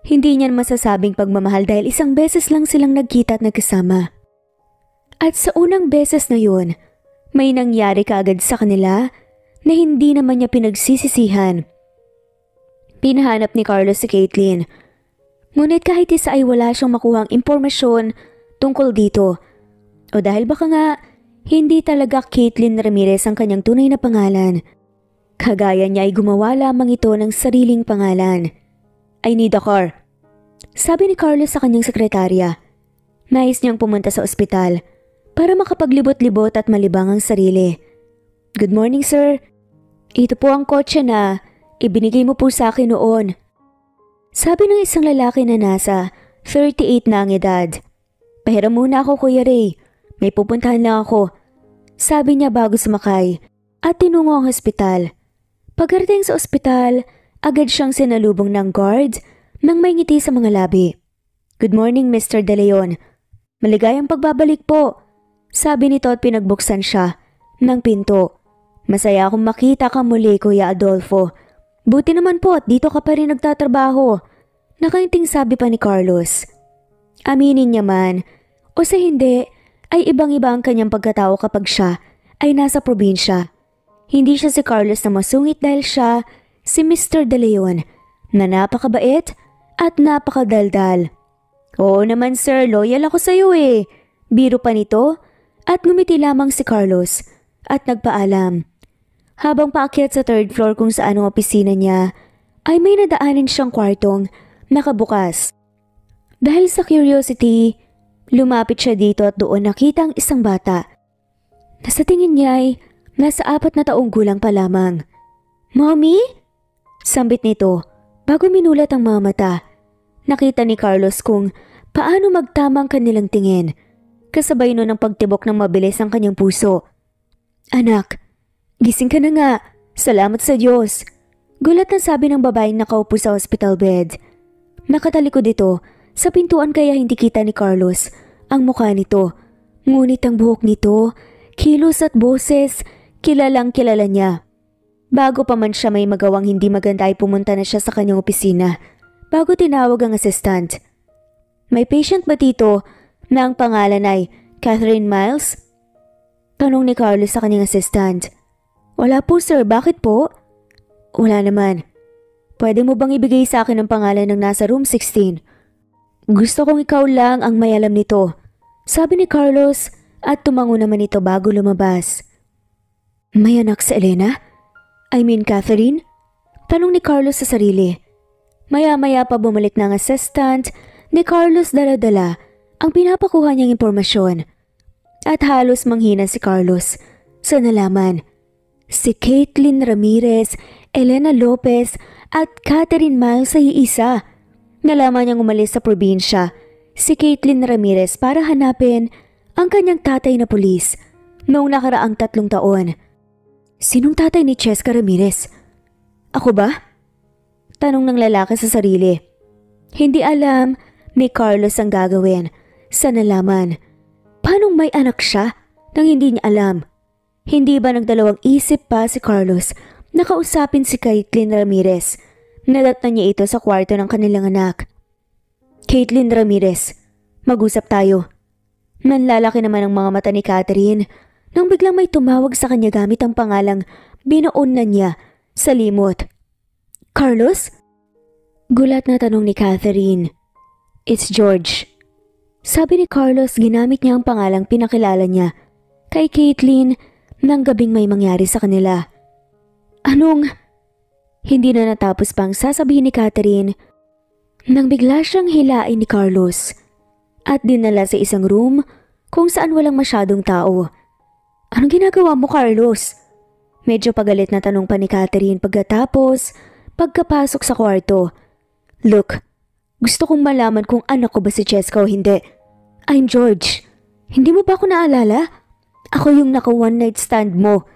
Hindi niya masasabing pagmamahal dahil isang beses lang silang nagkita at nagkasama. At sa unang beses na yun, may nangyari kaagad sa kanila na hindi naman niya pinagsisisihan. Pinahanap ni Carlos si Caitlin. Ngunit kahit isa ay wala siyang makuhang impormasyon tungkol dito. O dahil baka nga, hindi talaga Caitlin Ramirez ang kanyang tunay na pangalan. Kagaya niya ay gumawa lamang ito ng sariling pangalan. I need a car. Sabi ni Carlos sa kanyang sekretarya. Nais niyang pumunta sa ospital para makapaglibot-libot at malibang ang sarili. Good morning sir. Ito po ang kotse na ibinigay mo po sa akin noon. Sabi ng isang lalaki na nasa 38 na ang edad. Pahiram muna ako Kuya Ray. May pupuntahan lang ako. Sabi niya bago sumakay at tinungo ang ospital. Pagdating sa ospital, agad siyang sinalubong ng guard nang may ngiti sa mga labi. Good morning Mr. De Leon. Maligayang pagbabalik po. Sabi nito at pinagbuksan siya ng pinto. Masaya akong makita ka muli Kuya Adolfo. Buti naman po at dito ka pa rin nagtatrabaho. Nakainting sabi pa ni Carlos. Aminin niya man o sa hindi ay ibang-iba ang kanyang pagkatao kapag siya ay nasa probinsya. Hindi siya si Carlos na masungit dahil siya si Mr. De Leon na napakabait at napakadaldal. Oo naman sir, loyal ako sa iyo eh. Biro pa nito at ngumiti lamang si Carlos at nagpaalam. Habang paakyat sa 3rd floor kung saan ang opisina niya, ay may nadaanan siyang kwartong nakabukas. Dahil sa curiosity, lumapit siya dito at doon nakita ang isang bata. Na sa tingin niya ay nasa 4 na taong gulang pa lamang. Mommy? Sambit nito bago minulat ang mga mata. Nakita ni Carlos kung paano magtamang kanilang tingin. Kasabay nun ang pagtibok ng mabilis ang kanyang puso. Anak, gising ka na nga. Salamat sa Diyos. Gulat na sabi ng babaeng nakaupo sa hospital bed. Nakatalikod ito sa pintuan kaya hindi kita ni Carlos ang mukha nito. Ngunit ang buhok nito, kilos at boses, kilalang kilala niya. Bago pa man siya may magawang hindi maganda ay pumunta na siya sa kanyang opisina bago tinawag ang assistant. May patient ba dito na ang pangalan ay Catherine Miles? Tanong ni Carlos sa kanyang assistant. Wala po sir, bakit po? Wala naman. Pwede mo bang ibigay sa akin ang pangalan ng nasa room 16? Gusto kong ikaw lang ang may alam nito, sabi ni Carlos at tumango naman ito bago lumabas. May anak si Elena? I mean Catherine? Tanong ni Carlos sa sarili. Maya-maya pa bumalik ng assistant ni Carlos dala-dala ang pinapakuha niyang impormasyon. At halos manghina si Carlos sa nalaman. Si Caitlin Ramirez, Elena Lopez at Catherine Miles ay iisa. Nalaman niyang umalis sa probinsya si Caitlin Ramirez para hanapin ang kanyang tatay na pulis noong nakaraang 3 taon. Sinong tatay ni Cheska Ramirez? Ako ba? Tanong ng lalaki sa sarili. Hindi alam ni Carlos ang gagawin sa nalaman. Paanong may anak siya nang hindi niya alam? Hindi ba nagdalawang isip pa si Carlos na kausapin si Caitlin Ramirez? Nadatnan niya ito sa kwarto ng kanilang anak. Caitlin Ramirez, mag-usap tayo. Nanlalaki naman ang mga mata ni Catherine nang biglang may tumawag sa kanya gamit ang pangalang binoon na niya sa limot. Carlos? Gulat na tanong ni Catherine. It's George. Sabi ni Carlos ginamit niya ang pangalang pinakilala niya kay Caitlin nang gabing may mangyari sa kanila. Anong? Hindi na natapos pang sasabihin ni Catherine nang bigla siyang hilain ni Carlos at dinala sa isang room kung saan walang masyadong tao. Anong ginagawa mo, Carlos? Medyo pagalit na tanong pa ni Catherine pagkapasok sa kwarto. Look, gusto kong malaman kung anak ko ba si Cheska o hindi. I'm George. Hindi mo ba ako naalala? Ako yung naka one night stand mo.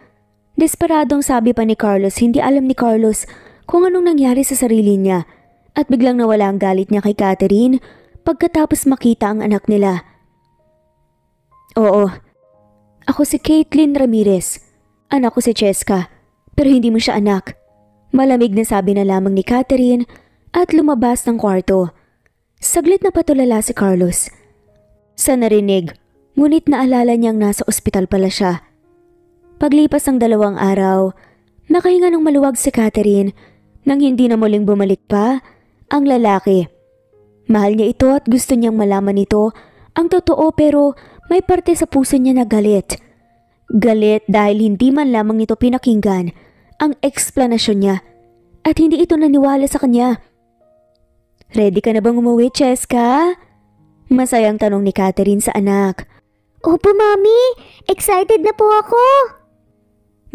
Desperadong sabi pa ni Carlos, hindi alam ni Carlos kung anong nangyari sa sarili niya at biglang nawala ang galit niya kay Catherine pagkatapos makita ang anak nila. Oo, ako si Caitlin Ramirez. Anak ko si Cheska, pero hindi mo siya anak. Malamig na sabi na lamang ni Catherine at lumabas ng kwarto. Saglit na patulala si Carlos. Sa narinig, ngunit naalala niyang nasa ospital pala siya. Paglipas ng 2 araw, nakahinga ng maluwag si Catherine nang hindi na muling bumalik pa ang lalaki. Mahal niya ito at gusto niyang malaman ito ang totoo pero may parte sa puso niya na galit. Galit dahil hindi man lamang ito pinakinggan ang eksplanasyon niya at hindi ito naniwala sa kanya. Ready ka na bang umuwi, Cheska? Masayang tanong ni Catherine sa anak. Opo, Mami. Excited na po ako.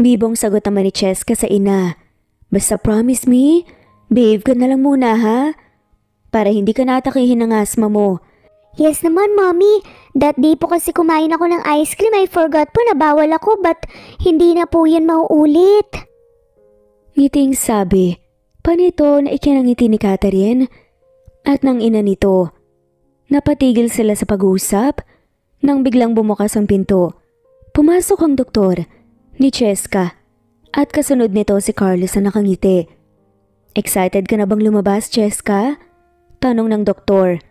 Bibong sagot naman ni Cheska sa ina. Basta promise me, behave ka na lang muna ha? Para hindi ka natakihin ng asma mo. Yes naman, Mami. That day po kasi kumain ako ng ice cream. I forgot po na bawal ako but hindi na po yan mauulit. Ngiting sabi, panito na ikinangiti ni Catherine at ng ina nito. Napatigil sila sa pag-uusap nang biglang bumukas ang pinto. Pumasok ang doktor ni Cheska at kasunod nito si Carlos na nakangiti. Excited ka na bang lumabas, Cheska? Tanong ng doktor.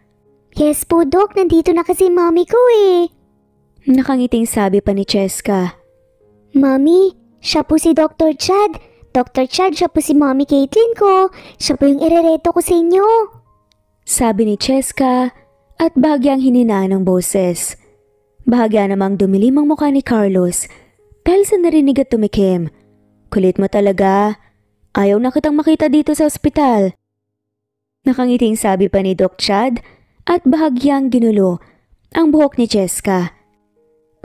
Yes po, Dok. Nandito na kasi Mami ko eh. Nakangiting sabi pa ni Cheska. Mami, siya po si Dr. Chad. Dr. Chad, siya po si Mami Caitlin ko. Siya po yung irereto ko sa inyo. Sabi ni Cheska at bahagyang hininaan ng boses. Bahagya namang dumilim ang mukha ni Carlos dahil sa narinig at tumikim. Kulit mo talaga. Ayaw na kitang makita dito sa ospital. Nakangiting sabi pa ni Doc Chad at bahagyang ginulo ang buhok ni Cheska.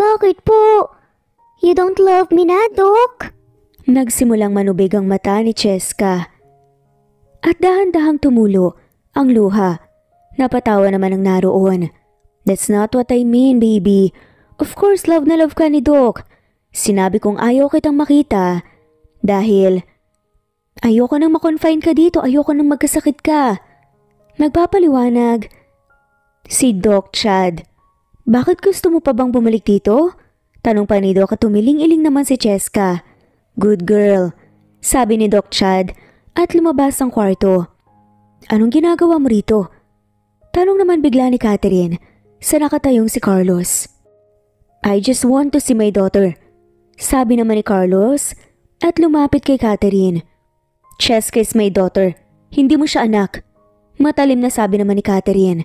Bakit po? You don't love me na, Doc? Nagsimulang manubig ang mata ni Cheska. At dahan-dahang tumulo ang luha. Napatawa naman ang naroon. That's not what I mean, baby. Of course, love na love ka ni Doc. Sinabi kong ayaw kitang makita dahil ayoko nang makonfine ka dito, ayoko nang magkasakit ka. Nagpapaliwanag si Doc Chad. Bakit gusto mo pa bang bumalik dito? Tanong pa ni Doc at tumiling-iling naman si Cheska. Good girl, sabi ni Doc Chad at lumabas ang kwarto. Anong ginagawa mo rito? Tanong naman bigla ni Catherine sa nakatayong si Carlos. I just want to see my daughter, sabi naman ni Carlos at lumapit kay Catherine. Cheska is my daughter, hindi mo siya anak. Matalim na sabi naman ni Catherine.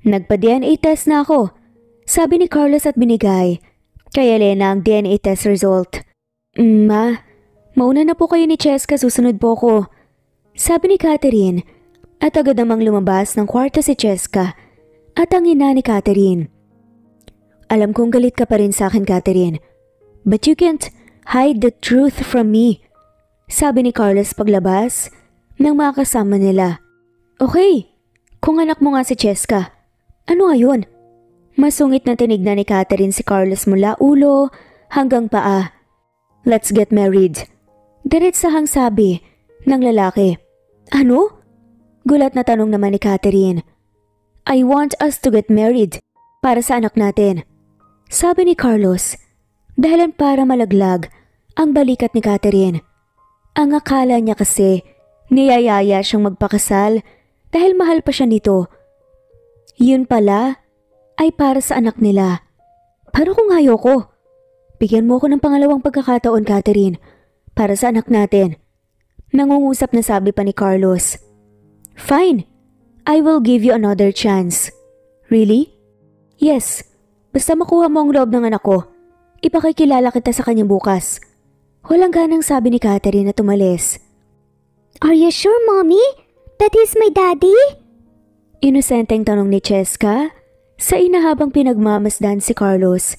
Nagpa-DNA test na ako, sabi ni Carlos at binigay kay Elena ang DNA test result. Mauna na po kayo ni Cheska, susunod po ko, sabi ni Catherine at agad namang lumabas ng kwarto si Cheska at ang ina ni Catherine. Alam kong galit ka pa rin sa akin, Catherine, but you can't hide the truth from me, sabi ni Carlos paglabas ng mga kasama nila. Okay, kung anak mo nga si Cheska, ano ngayon? Masungit na tinignan ni Catherine si Carlos mula ulo hanggang paa. Let's get married, diretsahang sabi ng lalaki. Ano? Gulat na tanong naman ni Catherine. I want us to get married para sa anak natin, sabi ni Carlos, dahilan para malaglag ang balikat ni Catherine. Ang akala niya kasi niyayaya siyang magpakasal dahil mahal pa siya nito. Yun pala ay para sa anak nila. Pero kung ayoko, bigyan mo ko ng pangalawang pagkakataon, Catherine, para sa anak natin. Nangungusap na sabi pa ni Carlos. Fine, I will give you another chance. Really? Yes, basta makuha mo ang loob ng anak ko. Ipakikilala kita sa kanya bukas. Walang ganang sabi ni Catherine at umalis. Are you sure, Mommy? That he's my daddy? Inosenteng tanong ni Cheska sa ina habang pinagmamasdan si Carlos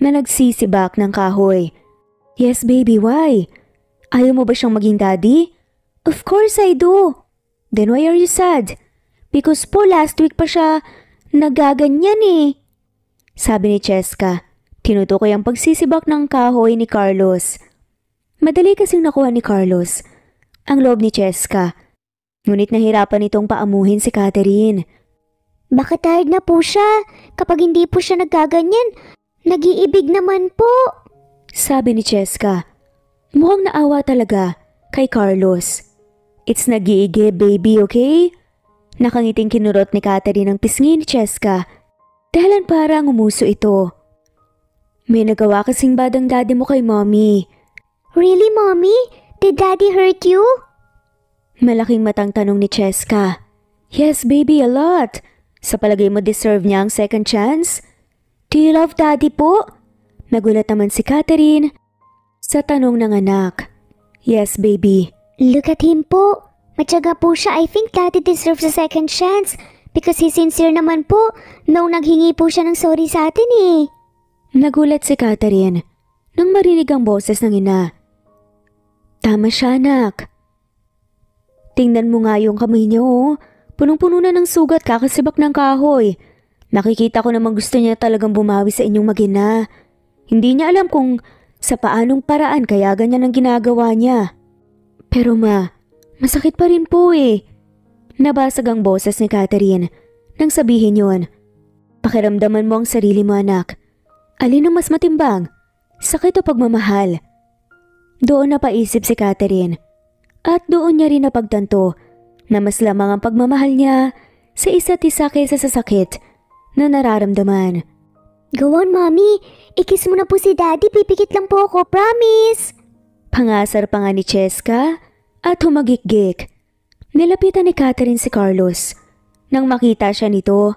na nagsisibak ng kahoy. Yes, baby, why? Ayaw mo ba siyang maging daddy? Of course I do. Then why are you sad? Because po last week pa siya nagaganyan eh, sabi ni Cheska. Tinutukoy ang pagsisibak ng kahoy ni Carlos. Madali kasing nakuha ni Carlos ang loob ni Cheska. Ngunit nahirapan itong paamuhin si Catherine. Bakit tired na po siya? Kapag hindi po siya nagaganyan, nag-iibig naman po, sabi ni Cheska. Mukhang naawa talaga kay Carlos. It's nag-iigi, baby, okay? Nakangiting kinurot ni Catherine ang pisngi ni Cheska. Dahilan parang umuso ito. May nagawa kasing badang daddy mo kay mommy. Really, Mommy? Did daddy hurt you? Malaking matang tanong ni Cheska. Yes, baby, a lot. Sa palagay mo deserve niya ang second chance? Do you love daddy po? Nagulat naman si Catherine sa tanong ng anak. Yes, baby. Look at him po. Matyaga po siya. I think daddy deserves a second chance because he's sincere naman po nung naghingi po siya ng sorry sa atin eh. Nagulat si Catherine nang marinig ang boses ng ina. Tama siya, anak. Tingnan mo nga yung kamay niya, oh. Punong-puno na ng sugat, kakasibak ng kahoy. Nakikita ko namang gusto niya talagang bumawi sa inyong mag-ina. Hindi niya alam kung sa paanong paraan kaya ganyan ang ginagawa niya. Pero masakit pa rin po eh. Nabasag ang boses ni Catherine nang sabihin yon. Pakiramdaman mo ang sarili mo, anak. Alin ang mas matimbang? Sakit o pagmamahal? Doon napaisip si Catherine at doon niya rin napagtanto na mas lamang ang pagmamahal niya sa isa't isa kaysa sa sakit na nararamdaman. Go on, Mommy. Ikis mo na po si Daddy. Pipikit lang po ako, promise. Pangasar pa nga ni Cheska at humagikgik. Nilapitan ni Catherine si Carlos. Nang makita siya nito,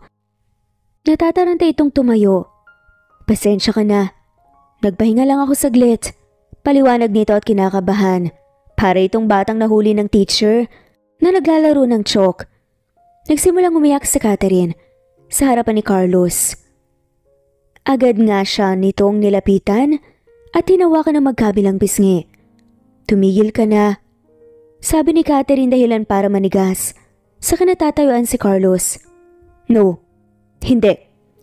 natataranta itong tumayo. Pasensya ka na. Nagpahinga lang ako saglit. Paliwanag nito at kinakabahan. Para itong batang nahuli ng teacher na naglalaro ng chalk. Nagsimulang umiyak si Catherine sa harapan ni Carlos. Agad nga siya nitong nilapitan at tinawakan ng magkabilang pisngi. Tumigil ka na, sabi ni Catherine dahilan para manigas. Sa kinatatayuan si Carlos. No, hindi.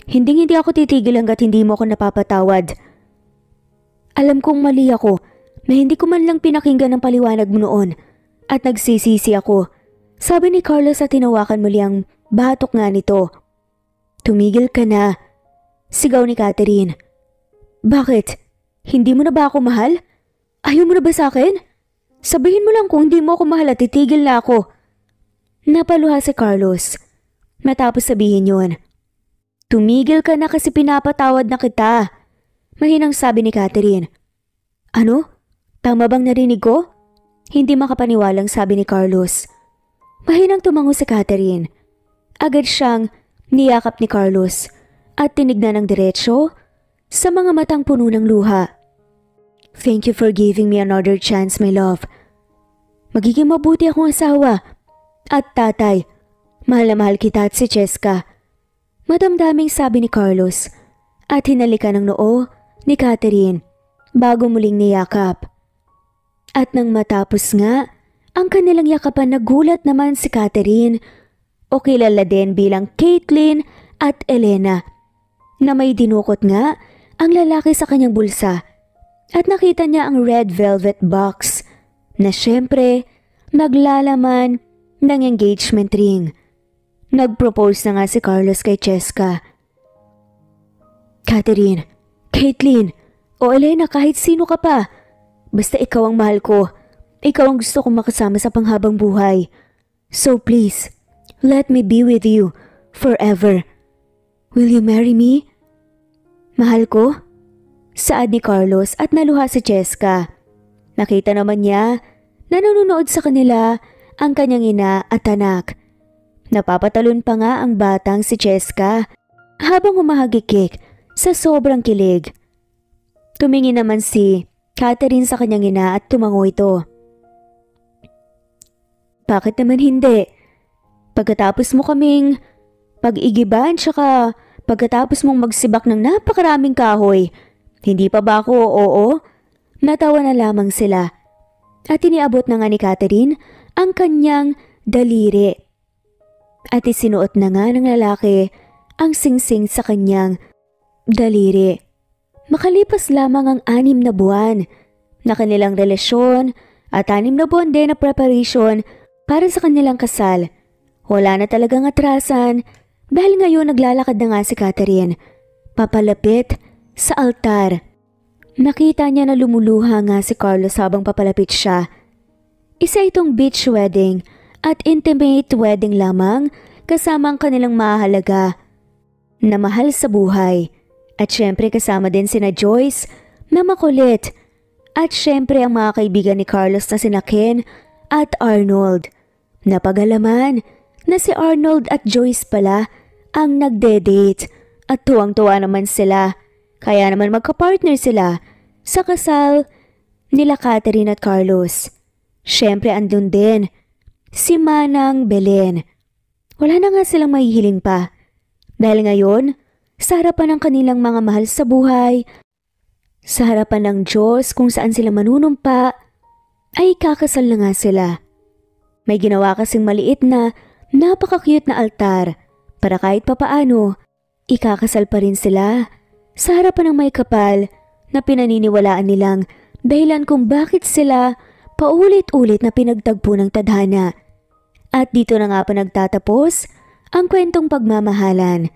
Hindi ako titigil hanggat hindi mo ako napapatawad. Alam kong mali ako na hindi ko man lang pinakinggan ang paliwanag mo noon at nagsisisi ako. Sabi ni Carlos at tinawakan muli ang batok nga nito. Tumigil ka na, sigaw ni Catherine. Bakit? Hindi mo na ba ako mahal? Ayaw mo na ba sa akin? Sabihin mo lang kung hindi mo ako mahal at titigil na ako. Napaluha si Carlos. Matapos sabihin yon. Tumigil ka na kasi pinapatawad na kita. Mahinang sabi ni Catherine. Ano? Tama bang narinig ko? Hindi makapaniwalang sabi ni Carlos. Mahinang tumango si Catherine. Agad siyang niyakap ni Carlos at tinignan ng diretsyo sa mga matang puno ng luha. Thank you for giving me another chance, my love. Magiging mabuti akong asawa at tatay. Mahal na mahal kita at si Cheska. Madamdaming sabi ni Carlos at hinalikan ng noo ni Catherine bago muling niyakap. At nang matapos nga ang kanilang yakapan, nagulat naman si Catherine o kilala din bilang Caitlin at Elena na may dinukot nga ang lalaki sa kanyang bulsa at nakita niya ang red velvet box na syempre naglalaman ng engagement ring. Nag-propose na nga si Carlos kay Cheska. Catherine, Caitlin, o Elena, kahit sino ka pa. Basta ikaw ang mahal ko. Ikaw ang gusto kong makasama sa panghabang buhay. So please, let me be with you forever. Will you marry me? Mahal ko? Saad ni Carlos at naluha si Cheska. Nakita naman niya na nanonood sa kanila ang kanyang ina at anak. Napapatalon pa nga ang batang si Cheska habang humahagikik sa sobrang kilig. Tumingin naman si Catherine sa kanyang ina at tumango ito. Bakit naman hindi? Pagkatapos mo kaming pag-igiban tsaka pagkatapos mong magsibak ng napakaraming kahoy, hindi pa ba ako oo? Natawa na lamang sila at iniabot na nga ni Catherine ang kanyang daliri. At isinuot na nga ng lalaki ang singsing sa kanyang daliri. Makalipas lamang ang 6 na buwan na kanilang relasyon at 6 na buwan din na preparation para sa kanilang kasal. Wala na talagang atrasan dahil ngayon naglalakad na nga si Catherine papalapit sa altar. Nakita niya na lumuluha nga si Carlos habang papalapit siya. Isa itong beach wedding at intimate wedding lamang kasama ang kanilang mahalaga na mahal sa buhay. At syempre kasama din sina Joyce na makulit. At syempre ang mga kaibigan ni Carlos na sina Ken at Arnold. Napag-alaman na si Arnold at Joyce pala ang nagde-date at tuwang-tuwa naman sila. Kaya naman magka-partner sila sa kasal nila Catherine at Carlos. Syempre andun din si Manang Belen. Wala na nga silang mahihiling pa. Dahil ngayon, sa harapan ng kanilang mga mahal sa buhay, sa harapan ng Diyos kung saan sila manunumpa, ay kakasal na nga sila. May ginawa kasing maliit na napaka-cute na altar para kahit papaano, ikakasal pa rin sila sa harapan ng may kapal na pinaniniwalaan nilang dahilan kung bakit sila paulit-ulit na pinagtagpo ng tadhana. At dito na nga pa nagtatapos ang kwentong pagmamahalan.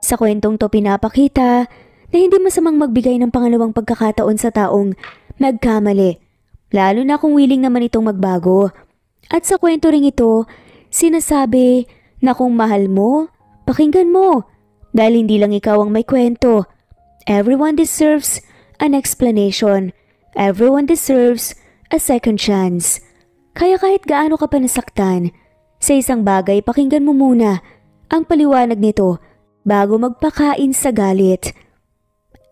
Sa kwentong to pinapakita na hindi masamang magbigay ng pangalawang pagkakataon sa taong nagkamali, lalo na kung willing naman itong magbago. At sa kwento ring ito, sinasabi na kung mahal mo, pakinggan mo, dahil hindi lang ikaw ang may kwento. Everyone deserves an explanation. Everyone deserves a second chance. Kaya kahit gaano ka pa nasaktan sa isang bagay, pakinggan mo muna ang paliwanag nito bago magpakain sa galit.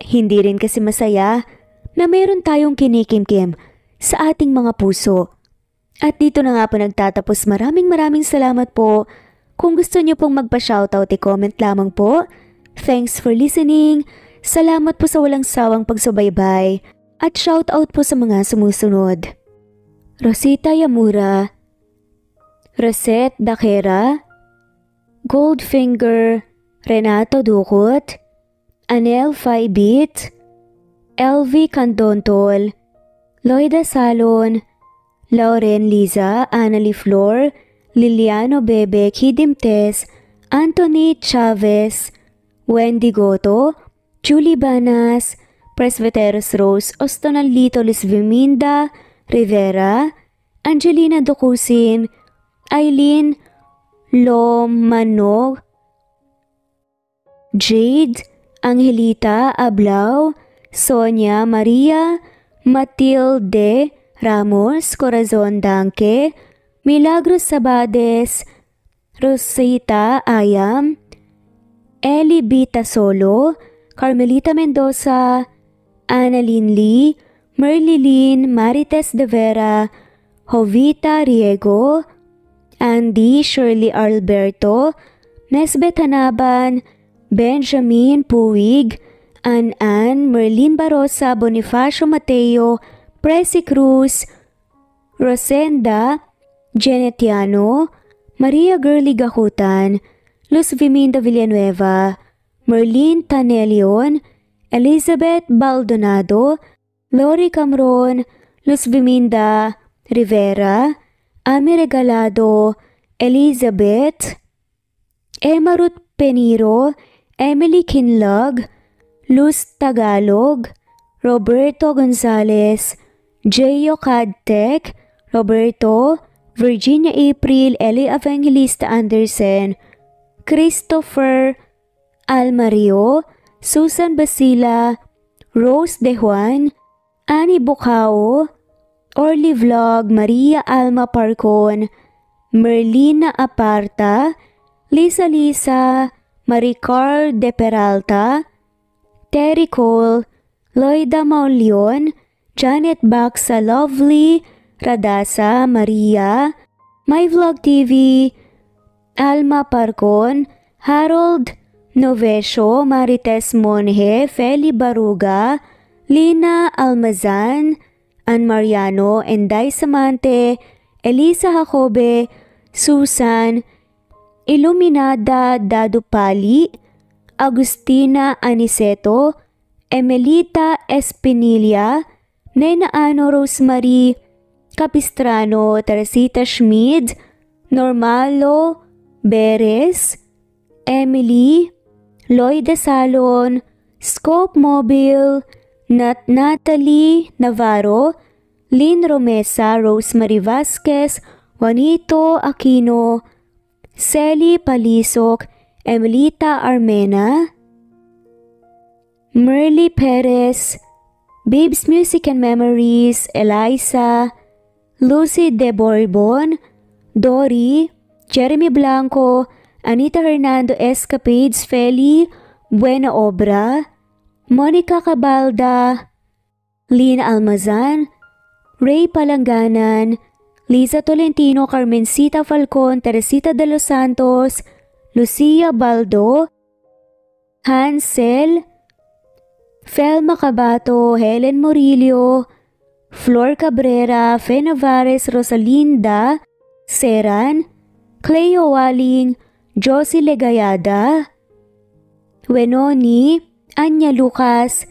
Hindi rin kasi masaya na meron tayong kinikimkim sa ating mga puso. At dito na nga po nagtatapos. Maraming salamat po. Kung gusto niyo pong magpa-shoutout, i-comment lamang po. Thanks for listening. Salamat po sa walang sawang pagsubaybay. At shoutout po sa mga sumusunod. Rosita Yamura, Rosette Dakera, Goldfinger Renato Ducot, Anel Faibit, LV Candontol, Loida Salon, Lauren Liza, Annalie Flor, Liliano Bebe, Kidimtes, Anthony Chavez, Wendy Goto, Julie Banas, Presbyteros Rose, Ostonalito Lisviminda, Rivera, Angelina Docusin, Eileen Lomanog, Jade, Angelita Ablao, Sonia Maria, Matilde Ramos, Corazon Danke, Milagros Sabades, Rosita Ayam, Eli Bita Solo, Carmelita Mendoza, Annalyn Lee, Merlilyn Marites de Vera, Jovita Riego, Andy Shirley Alberto, Nesbet Hanaban, Benjamin Puig, Ann Merlin Barosa, Bonifacio Mateo, Presi Cruz, Rosenda Genetiano, Maria Girly Gakutan, Luz Viminda Villanueva, Merlin Tanelion, Elizabeth Baldonado, Lori Camron, Luz Viminda Rivera, Ami Regalado, Elizabeth, Emma Ruth Peniro, Emily Kinlog, Luz Tagalog, Roberto Gonzalez, Jeyo Cadtec, Roberto, Virginia April, Eli Evangelista Anderson, Christopher Almario, Susan Basila, Rose De Juan, Annie Bocao, Orly Vlog, Maria Alma Parcon, Merlina Aparta, Lisa, Maricar De Peralta, Terry Cole, Loida Mauleon, Janet Baxa Lovely, Radasa, Maria, My Vlog TV, Alma Parcon, Harold Novesio, Marites Monje, Feli Baruga, Lina Almazan, Ann Mariano, Enday Samante, Elisa Jacobe, Susan, Iluminada Dadupali, Agustina Aniceto, Emelita Espinilla, Nena Ano Rosemary Capistrano, Teresita Schmid, Normalo Beres, Emily, Loida Salon, Scope Mobile, Natalie Navarro, Lynn Romesa, Rosemary Vasquez, Juanito Aquino, Celi Palisok, Emelita Armena, Merly Perez, Babes Music and Memories, Eliza, Lucy De Borbon, Dory, Jeremy Blanco, Anita Hernando Escapades, Feli Buena Obra, Monica Cabalda, Lina Almazan, Ray Palanganan, Liza Tolentino, Carmencita Falcon, Teresita de los Santos, Lucia Baldo, Hansel, Felma Cabato, Helen Morillo, Flor Cabrera, Fe Navares, Rosalinda Seran, Cleo Waling, Josie Legayada, Wenoni, Anya Lucas,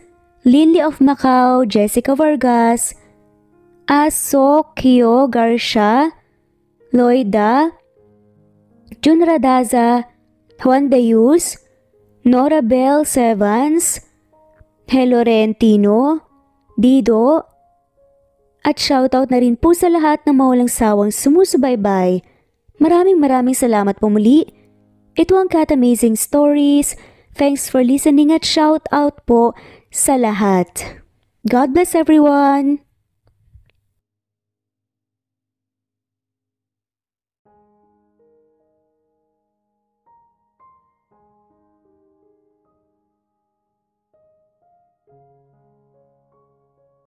Lily of Macau, Jessica Vargas, Aso Kyo Garcia, Loida, Jun Radaza, Juan Deus, Nora Bell Sevans, Helorentino, Dido, at shoutout na rin po sa lahat ng mawalang sawang sumusubaybay. Maraming salamat po muli. Ito ang Cat Amazing Stories. Thanks for listening at shoutout po sa lahat. God bless everyone!